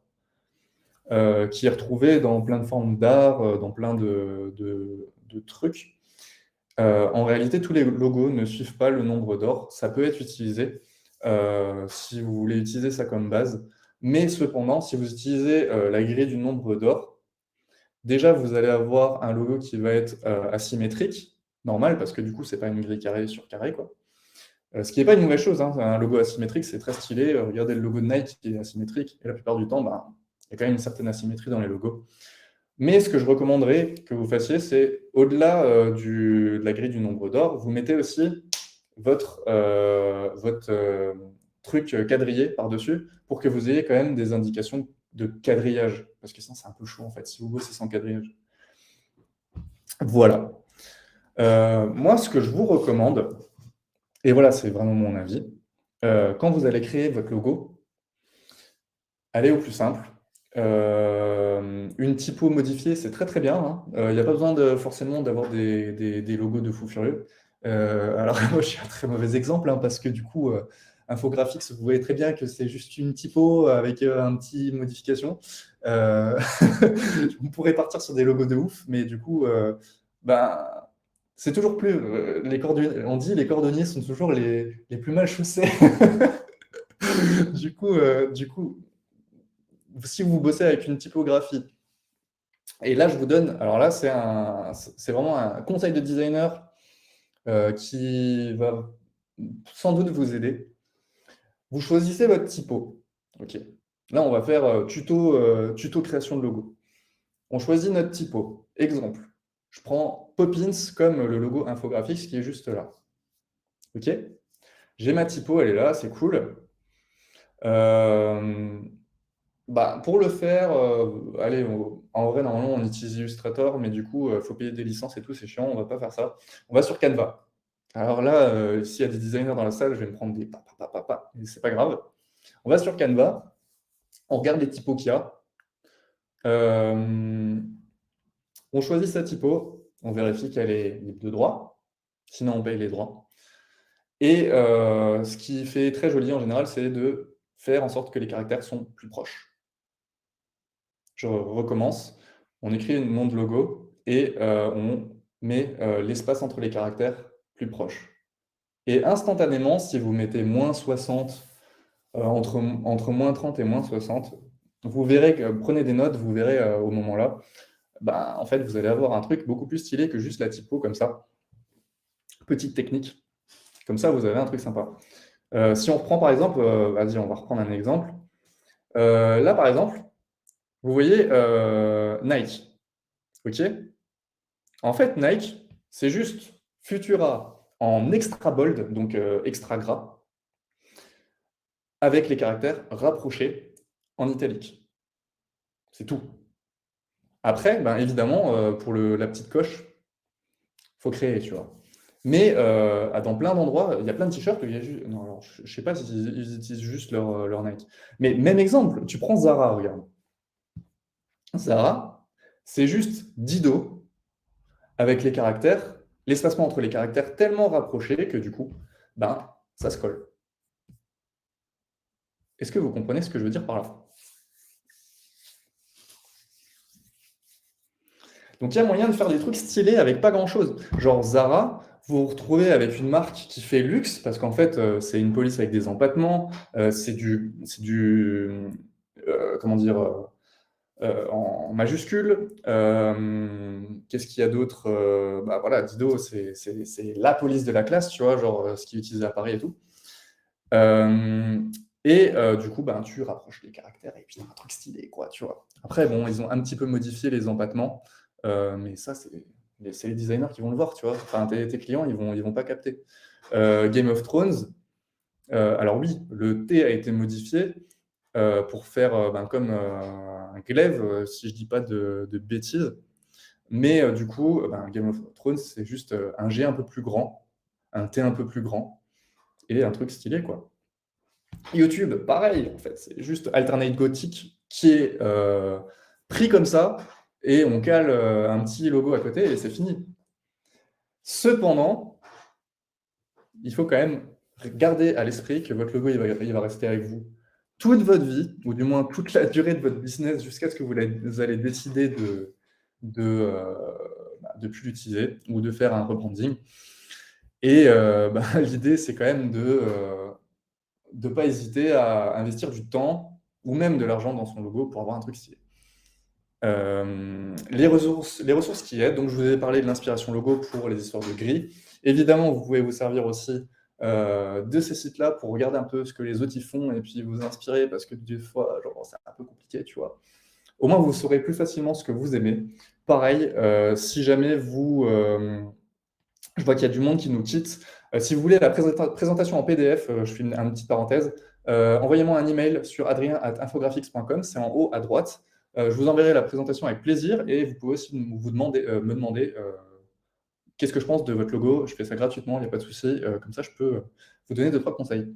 qui est retrouvé dans plein de formes d'art, dans plein de trucs. En réalité, tous les logos ne suivent pas le nombre d'or. Ça peut être utilisé si vous voulez utiliser ça comme base. Mais cependant, si vous utilisez la grille du nombre d'or, déjà, vous allez avoir un logo qui va être asymétrique, normal, parce que du coup, ce n'est pas une grille carré sur carré, quoi. Ce qui n'est pas une mauvaise chose, hein. Un logo asymétrique, c'est très stylé. Regardez le logo de Nike qui est asymétrique, et la plupart du temps, il y a quand même une certaine asymétrie dans les logos. Mais ce que je recommanderais que vous fassiez, c'est au-delà de la grille du nombre d'or, vous mettez aussi votre truc quadrillé par-dessus pour que vous ayez quand même des indications de quadrillage. Parce que sinon, c'est un peu chaud en fait, si vous bossez sans quadrillage. Voilà. Moi, ce que je vous recommande, et voilà, c'est vraiment mon avis, quand vous allez créer votre logo, allez au plus simple. Une typo modifiée, c'est très très bien, hein. Il n'y a pas besoin forcément d'avoir des logos de fou furieux. Alors moi, je suis un très mauvais exemple, hein, parce que du coup, Infographics, vous voyez très bien que c'est juste une typo avec un petit modification. On pourrait partir sur des logos de ouf, mais du coup, c'est toujours plus... on dit les cordonniers sont toujours les plus mal chaussés. Du coup, si vous bossez avec une typographie, et là je vous donne, alors là c'est vraiment un conseil de designer, qui va sans doute vous aider. Vous choisissez votre typo. OK. Là, on va faire tuto création de logo. On choisit notre typo. Exemple, je prends Poppins comme le logo infographique qui est juste là. OK. J'ai ma typo, elle est là, c'est cool. Pour le faire, allez, en vrai, normalement, on utilise Illustrator, mais du coup, il faut payer des licences et tout, c'est chiant, on va pas faire ça. On va sur Canva. Alors là, s'il y a des designers dans la salle, je vais me prendre des mais c'est pas grave. On va sur Canva, on regarde les typos qu'il y a. On choisit sa typo, on vérifie qu'elle est libre de droit, sinon on paye les droits. Et ce qui fait très joli en général, c'est de faire en sorte que les caractères sont plus proches. Je recommence, on écrit le nom de logo et on met l'espace entre les caractères plus proche. Et instantanément, si vous mettez -60, entre -30 et -60, vous verrez que, prenez des notes, vous verrez au moment-là, en fait, vous allez avoir un truc beaucoup plus stylé que juste la typo comme ça. Petite technique. Comme ça, vous avez un truc sympa. Si on reprend par exemple, vas-y, on va reprendre un exemple. Là, par exemple, vous voyez Nike. OK? En fait, Nike, c'est juste Futura en extra bold, donc extra gras, avec les caractères rapprochés en italique. C'est tout. Après, évidemment, pour la petite coche, il faut créer, tu vois. Mais dans plein d'endroits, il y a plein de t-shirts où il y a juste. Non, alors, je ne sais pas s'ils utilisent juste leur Nike. Mais même exemple, tu prends Zara, regarde. Zara, c'est juste Dido avec les caractères, l'espacement entre les caractères tellement rapproché que du coup, ça se colle. Est-ce que vous comprenez ce que je veux dire par là? Donc il y a moyen de faire des trucs stylés avec pas grand-chose. Genre Zara, vous vous retrouvez avec une marque qui fait luxe, parce qu'en fait, c'est une police avec des empattements, c'est comment dire, en majuscule. Qu'est-ce qu'il y a d'autre? Voilà, Dido, c'est la police de la classe, tu vois, genre ce qui est utilisé à Paris et tout. Du coup, tu rapproches les caractères et puis t'as un truc stylé, quoi, tu vois. Après, bon, ils ont un petit peu modifié les empattements, mais ça, c'est les designers qui vont le voir, tu vois. Enfin, tes clients, ils vont pas capter. Game of Thrones, alors oui, le T a été modifié pour faire comme un glaive, si je dis pas de bêtises. Mais du coup, Game of Thrones, c'est juste un G un peu plus grand, un T un peu plus grand, et un truc stylé, quoi. YouTube, pareil, en fait, c'est juste Alternate Gothic qui est pris comme ça, et on cale un petit logo à côté, et c'est fini. Cependant, il faut quand même garder à l'esprit que votre logo, il va rester avec vous toute votre vie, ou du moins toute la durée de votre business, jusqu'à ce que vous allez décider de plus l'utiliser, ou de faire un rebranding. Et l'idée, c'est quand même de ne pas hésiter à investir du temps ou même de l'argent dans son logo pour avoir un truc stylé. Les ressources qui aident, donc je vous ai parlé de l'inspiration logo pour les histoires de gris. Évidemment, vous pouvez vous servir aussi de ces sites-là pour regarder un peu ce que les autres y font et puis vous inspirer, parce que des fois, genre, c'est un peu compliqué, tu vois. Au moins, vous saurez plus facilement ce que vous aimez. Pareil, si jamais je vois qu'il y a du monde qui nous quitte. Si vous voulez la présentation en PDF, je fais une petite parenthèse, envoyez-moi un email sur adrien@infographics.com, c'est en haut à droite. Je vous enverrai la présentation avec plaisir, et vous pouvez aussi me demander qu'est-ce que je pense de votre logo. Je fais ça gratuitement, il n'y a pas de souci. Comme ça, je peux vous donner 2-3 conseils.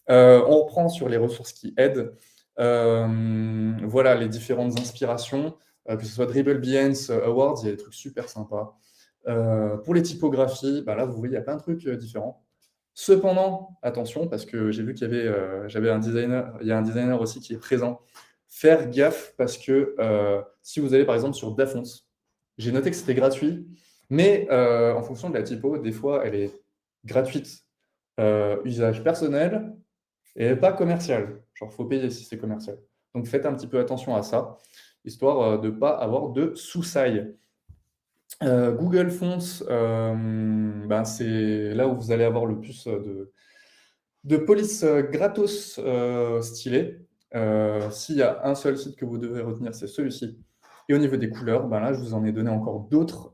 On reprend sur les ressources qui aident. Voilà les différentes inspirations, que ce soit Dribble Behance Awards, il y a des trucs super sympas. Pour les typographies, là, vous voyez, il y a plein de trucs différents. Cependant, attention, parce que j'ai vu qu'il y avait, il y a un designer aussi qui est présent. Faire gaffe, parce que si vous allez par exemple sur Dafont, j'ai noté que c'était gratuit, mais en fonction de la typo, des fois, elle est gratuite, usage personnel, et pas commercial. Genre, il faut payer si c'est commercial. Donc, faites un petit peu attention à ça, histoire de ne pas avoir de sous-sailles. Google Fonts, ben, c'est là où vous allez avoir le plus de police gratos stylée. S'il y a un seul site que vous devez retenir, c'est celui-ci. Et au niveau des couleurs, ben là, je vous en ai donné encore d'autres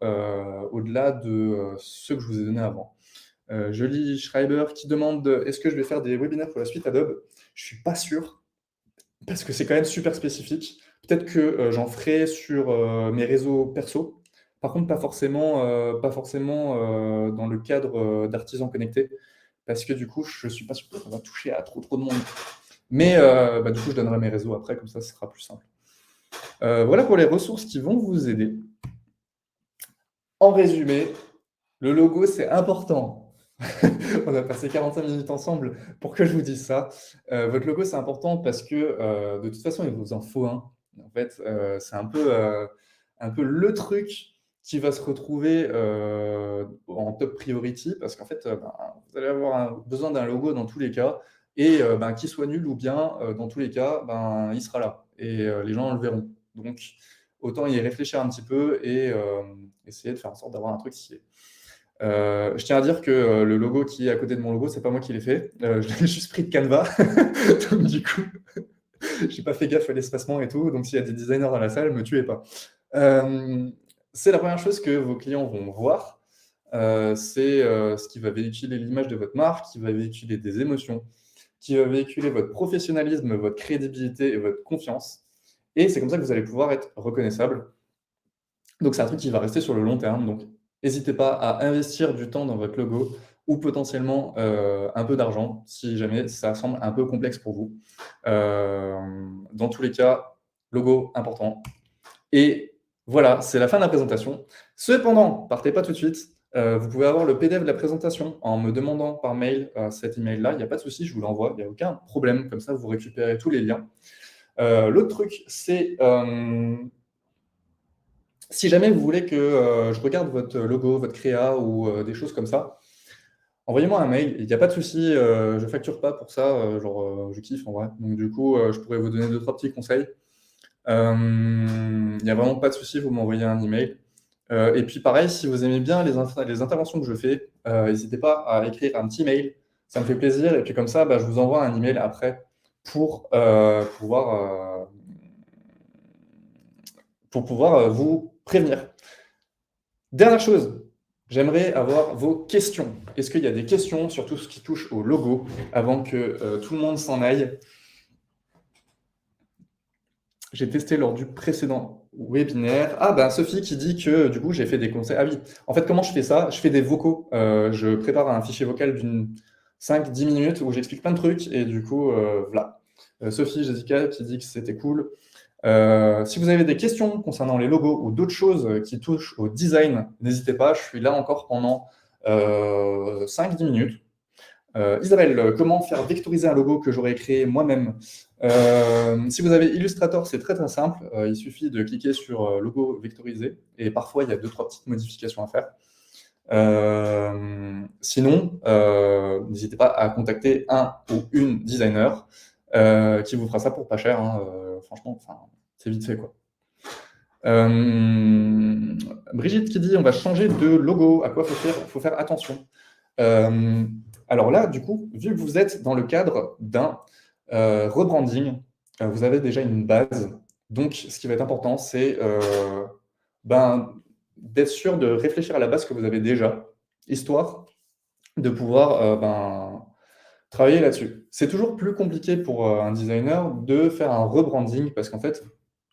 au-delà de ceux que je vous ai donnés avant. Jolie Schreiber qui demande est-ce que je vais faire des webinaires pour la suite Adobe? Je suis pas sûr parce que c'est quand même super spécifique. Peut-être que j'en ferai sur mes réseaux perso. Par contre, pas forcément dans le cadre d'artisans connectés, parce que du coup, je suis pas sûr que ça va toucher à trop de monde. Mais bah, du coup, je donnerai mes réseaux après, comme ça, ce sera plus simple. Voilà pour les ressources qui vont vous aider. En résumé, le logo, c'est important. On a passé 45 minutes ensemble pour que je vous dise ça. Votre logo, c'est important parce que de toute façon, il vous en faut un. En fait, c'est un peu le truc qui va se retrouver en top priority parce qu'en fait, ben, vous allez avoir besoin d'un logo dans tous les cas et ben, qu'il soit nul ou bien, dans tous les cas, ben, il sera là et les gens le verront. Donc, autant y réfléchir un petit peu et essayer de faire en sorte d'avoir un truc stylé. Je tiens à dire que le logo qui est à côté de mon logo, c'est pas moi qui l'ai fait. Je l'ai juste pris de Canva. Donc, du coup, j'ai pas fait gaffe à l'espacement et tout. Donc, s'il y a des designers dans la salle, me tuez pas. C'est la première chose que vos clients vont voir. C'est ce qui va véhiculer l'image de votre marque, qui va véhiculer des émotions, qui va véhiculer votre professionnalisme, votre crédibilité et votre confiance. Et c'est comme ça que vous allez pouvoir être reconnaissable. Donc, c'est un truc qui va rester sur le long terme. Donc, n'hésitez pas à investir du temps dans votre logo ou potentiellement un peu d'argent si jamais ça semble un peu complexe pour vous. Dans tous les cas, logo important. Et voilà, c'est la fin de la présentation. Cependant, partez pas tout de suite. Vous pouvez avoir le PDF de la présentation en me demandant par mail cet email-là. Il n'y a pas de souci, je vous l'envoie. Il n'y a aucun problème. Comme ça, vous récupérez tous les liens. L'autre truc, c'est si jamais vous voulez que je regarde votre logo, votre créa ou des choses comme ça, envoyez-moi un mail. Il n'y a pas de souci, je ne facture pas pour ça. Je kiffe en vrai. Donc, du coup, je pourrais vous donner 2-3 petits conseils. Il n'y a vraiment pas de souci, vous m'envoyez un email. Et puis, pareil, si vous aimez bien les interventions que je fais, n'hésitez pas à écrire un petit mail. Ça me fait plaisir. Et puis, comme ça, bah, je vous envoie un email après pour pouvoir vous prévenir. Dernière chose, j'aimerais avoir vos questions. Est-ce qu'il y a des questions sur tout ce qui touche au logo avant que tout le monde s'en aille? J'ai testé lors du précédent webinaire. Ah, ben Sophie qui dit que du coup, j'ai fait des conseils. Ah oui, en fait, comment je fais ça? Je fais des vocaux. Je prépare un fichier vocal d'une 5-10 minutes où j'explique plein de trucs et du coup, voilà. Sophie, Jessica qui dit que c'était cool. Si vous avez des questions concernant les logos ou d'autres choses qui touchent au design, n'hésitez pas, je suis là encore pendant 5-10 minutes. Isabelle, comment faire vectoriser un logo que j'aurais créé moi-même? Si vous avez Illustrator, c'est très très simple. Il suffit de cliquer sur logo vectorisé et parfois il y a 2-3 petites modifications à faire. Sinon, n'hésitez pas à contacter un ou une designer qui vous fera ça pour pas cher. Hein, franchement, c'est vite fait, quoi. Brigitte qui dit on va changer de logo. À quoi faut faire attention? Alors là, du coup, vu que vous êtes dans le cadre d'un rebranding, vous avez déjà une base. Donc, ce qui va être important, c'est d'être sûr de réfléchir à la base que vous avez déjà, histoire de pouvoir travailler là-dessus. C'est toujours plus compliqué pour un designer de faire un rebranding parce qu'en fait,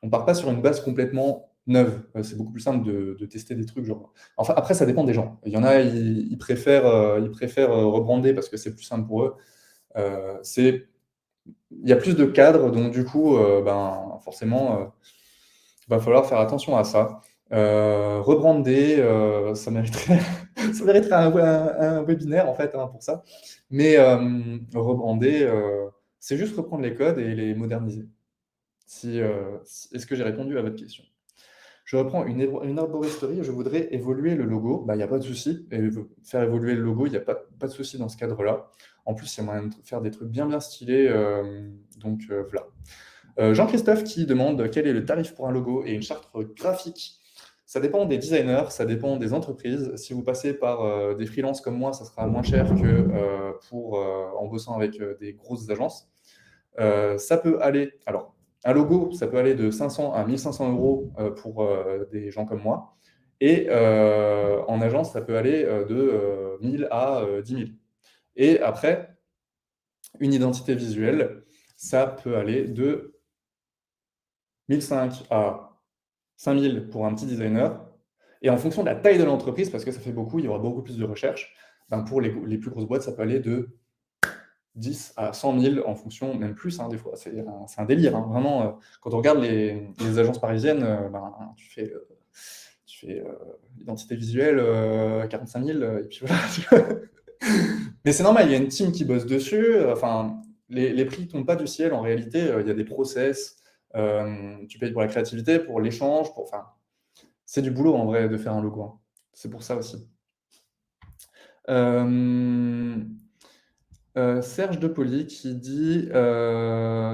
on ne part pas sur une base complètement neuve. C'est beaucoup plus simple de tester des trucs. Enfin, après, ça dépend des gens. Il y en a, ils préfèrent rebrander parce que c'est plus simple pour eux. Il y a plus de cadres, donc du coup, forcément, il va falloir faire attention à ça. Rebrander, ça mériterait, ça mériterait un webinaire en fait pour ça. Mais rebrander, c'est juste reprendre les codes et les moderniser. Est-ce que j'ai répondu à votre question? Je reprends une arboristerie, je voudrais évoluer le logo. Il n'y a pas de souci. Et faire évoluer le logo, il n'y a pas de souci dans ce cadre-là. En plus, il y a moyen de faire des trucs bien stylés. Donc voilà. Jean-Christophe qui demande quel est le tarif pour un logo et une charte graphique. Ça dépend des designers, ça dépend des entreprises. Si vous passez par des freelances comme moi, ça sera moins cher que en bossant avec des grosses agences. Ça peut aller, alors, un logo, ça peut aller de 500 à 1500 euros pour des gens comme moi. Et en agence, ça peut aller de 1000 à 10 000. Et après, une identité visuelle, ça peut aller de 1500 à 5000 pour un petit designer. Et en fonction de la taille de l'entreprise, parce que ça fait beaucoup, il y aura beaucoup plus de recherche, ben pour les plus grosses boîtes, ça peut aller de 10 à 100 000 en fonction, même plus, hein, des fois. C'est un délire. Hein. Vraiment, quand on regarde les agences parisiennes, ben, tu fais l'identité visuelle 45 000, et puis voilà. Mais c'est normal, il y a une team qui bosse dessus. Enfin, les prix ne tombent pas du ciel. En réalité, il y a des process. Tu payes pour la créativité, pour l'échange. Enfin, c'est du boulot, en vrai, de faire un logo. Hein. C'est pour ça aussi. Serge Depoli qui dit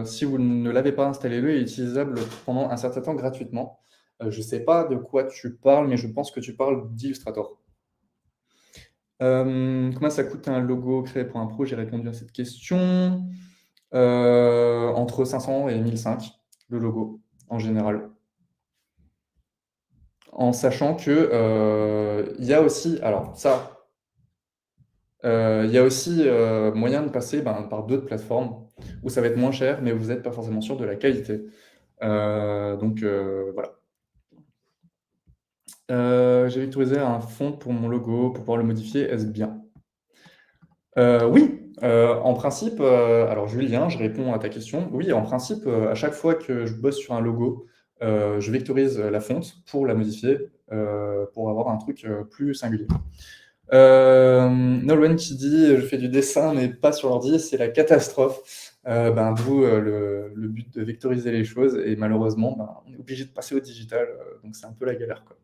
si vous ne l'avez pas installé, il est utilisable pendant un certain temps gratuitement. Je ne sais pas de quoi tu parles, mais je pense que tu parles d'Illustrator. Combien ça coûte un logo créé pour un pro? J'ai répondu à cette question. Entre 500 et 1005, le logo, en général. En sachant que il y a aussi, alors ça, il y a aussi moyen de passer par d'autres plateformes où ça va être moins cher, mais vous n'êtes pas forcément sûr de la qualité. Donc voilà. J'ai vectorisé un fond pour mon logo pour pouvoir le modifier. Est-ce bien? Oui, en principe, alors Julien, je réponds à ta question. Oui, en principe, à chaque fois que je bosse sur un logo, je vectorise la fonte pour la modifier, pour avoir un truc plus singulier. Nolwenn qui dit je fais du dessin mais pas sur l'ordi, c'est la catastrophe. D'où le but de vectoriser les choses et malheureusement on est obligé de passer au digital, donc c'est un peu la galère quoi.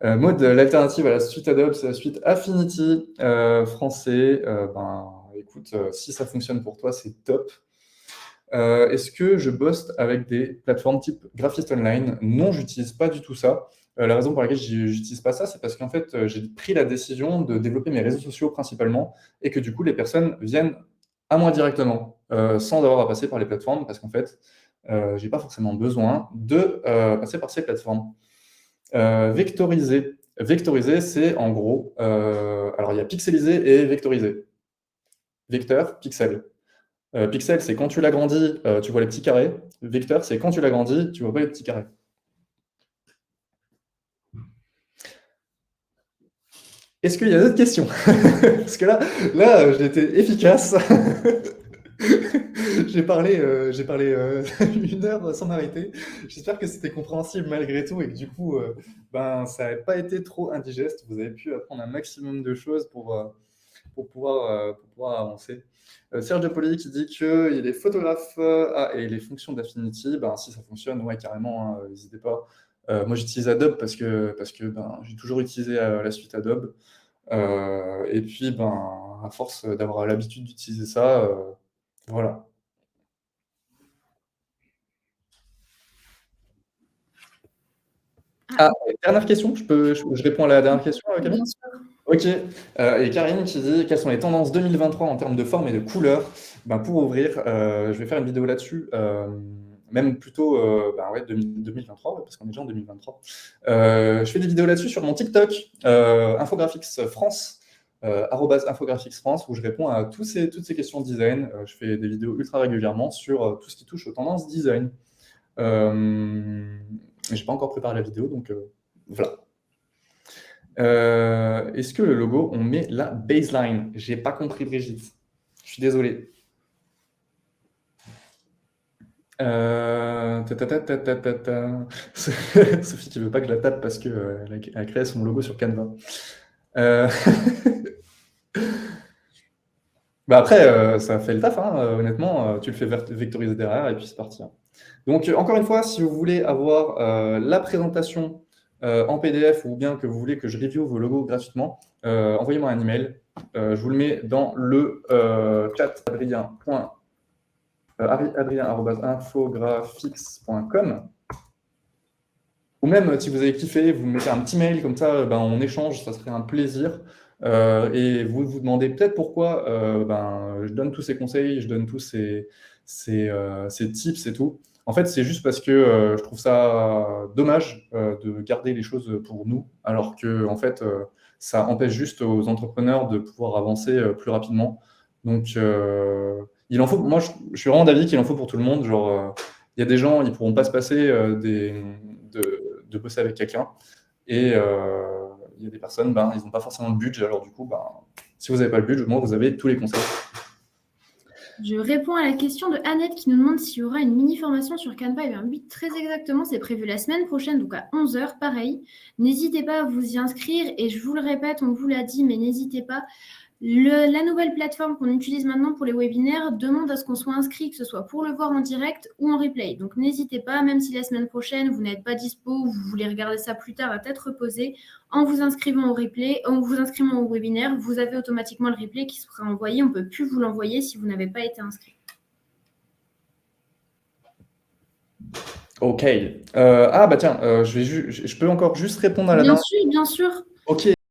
Maud, l'alternative à la suite Adobe, c'est la suite Affinity français. Écoute, si ça fonctionne pour toi, c'est top. Est-ce que je bosse avec des plateformes type Graphist Online? Non, j'utilise pas du tout ça. La raison pour laquelle j'utilise pas ça, c'est parce qu'en fait, j'ai pris la décision de développer mes réseaux sociaux principalement et que du coup, les personnes viennent à moi directement, sans avoir à passer par les plateformes, parce qu'en fait, j'ai pas forcément besoin de passer par ces plateformes. Vectoriser. Vectoriser, c'est en gros, alors il y a pixeliser et vectoriser. Vecteur, pixel. Pixel, c'est quand tu l'agrandis, tu vois les petits carrés. Vecteur, c'est quand tu l'agrandis, tu vois pas les petits carrés. Est-ce qu'il y a d'autres questions? Parce que là, j'ai été efficace. J'ai parlé 1 heure sans m'arrêter. J'espère que c'était compréhensible malgré tout et que du coup, ça n'avait pas été trop indigeste. Vous avez pu apprendre un maximum de choses pour pouvoir avancer. Serge Depoli qui dit qu'il est photographe et les fonctions d'Affinity, si ça fonctionne, ouais, carrément, n'hésitez pas. Moi, j'utilise Adobe parce que j'ai toujours utilisé la suite Adobe. Et puis, à force d'avoir l'habitude d'utiliser ça, voilà. Dernière question, je réponds à la dernière question, Camille? Bien sûr. Ok. Et Karine qui dit quelles sont les tendances 2023 en termes de forme et de couleur? Pour ouvrir, je vais faire une vidéo là-dessus, même plutôt 2023, ouais, parce qu'on est déjà en 2023. Je fais des vidéos là-dessus sur mon TikTok, Infographics France, @Infographics France, où je réponds à toutes ces questions de design. Je fais des vidéos ultra régulièrement sur tout ce qui touche aux tendances design. J'ai pas encore préparé la vidéo, donc voilà. Est-ce que le logo, on met la baseline? J'ai pas compris, Brigitte. Je suis désolé. Sophie qui veut pas que je la tape parce qu'elle a créé son logo sur Canva. Après, ça fait le taf, hein, honnêtement. Tu le fais vectoriser derrière et puis c'est parti. Hein. Donc, encore une fois, si vous voulez avoir la présentation en PDF ou bien que vous voulez que je review vos logos gratuitement, envoyez-moi un email. Je vous le mets dans le chat adrien@infographics.com. Ou même, si vous avez kiffé, vous me mettez un petit mail comme ça, ben, on échange, ça serait un plaisir. Et vous vous demandez peut-être pourquoi ben, je donne tous ces conseils, je donne tous ces tips et tout. En fait, c'est juste parce que je trouve ça dommage de garder les choses pour nous, alors que en fait, ça empêche juste aux entrepreneurs de pouvoir avancer plus rapidement. Donc, il en faut. Moi, je suis vraiment d'avis qu'il en faut pour tout le monde. Genre, il y a des gens, ils pourront pas se passer de bosser avec quelqu'un. Et il y a des personnes, ben, ils n'ont pas forcément le budget. Alors du coup, ben, si vous n'avez pas le budget, au moins vous avez tous les conseils. Je réponds à la question de Annette qui nous demande s'il y aura une mini-formation sur Canva. Eh bien, oui, très exactement, c'est prévu la semaine prochaine, donc à 11 h, pareil. N'hésitez pas à vous y inscrire et je vous le répète, on vous l'a dit, mais n'hésitez pas. La nouvelle plateforme qu'on utilise maintenant pour les webinaires demande à ce qu'on soit inscrit, que ce soit pour le voir en direct ou en replay. Donc n'hésitez pas, même si la semaine prochaine vous n'êtes pas dispo ou vous voulez regarder ça plus tard à tête reposée, en vous inscrivant au replay, en vous inscrivant au webinaire, vous avez automatiquement le replay qui sera envoyé. On ne peut plus vous l'envoyer si vous n'avez pas été inscrit. Ok. Ah bah tiens, je peux encore juste répondre à la Bien dernière. sûr, bien sûr. Ok.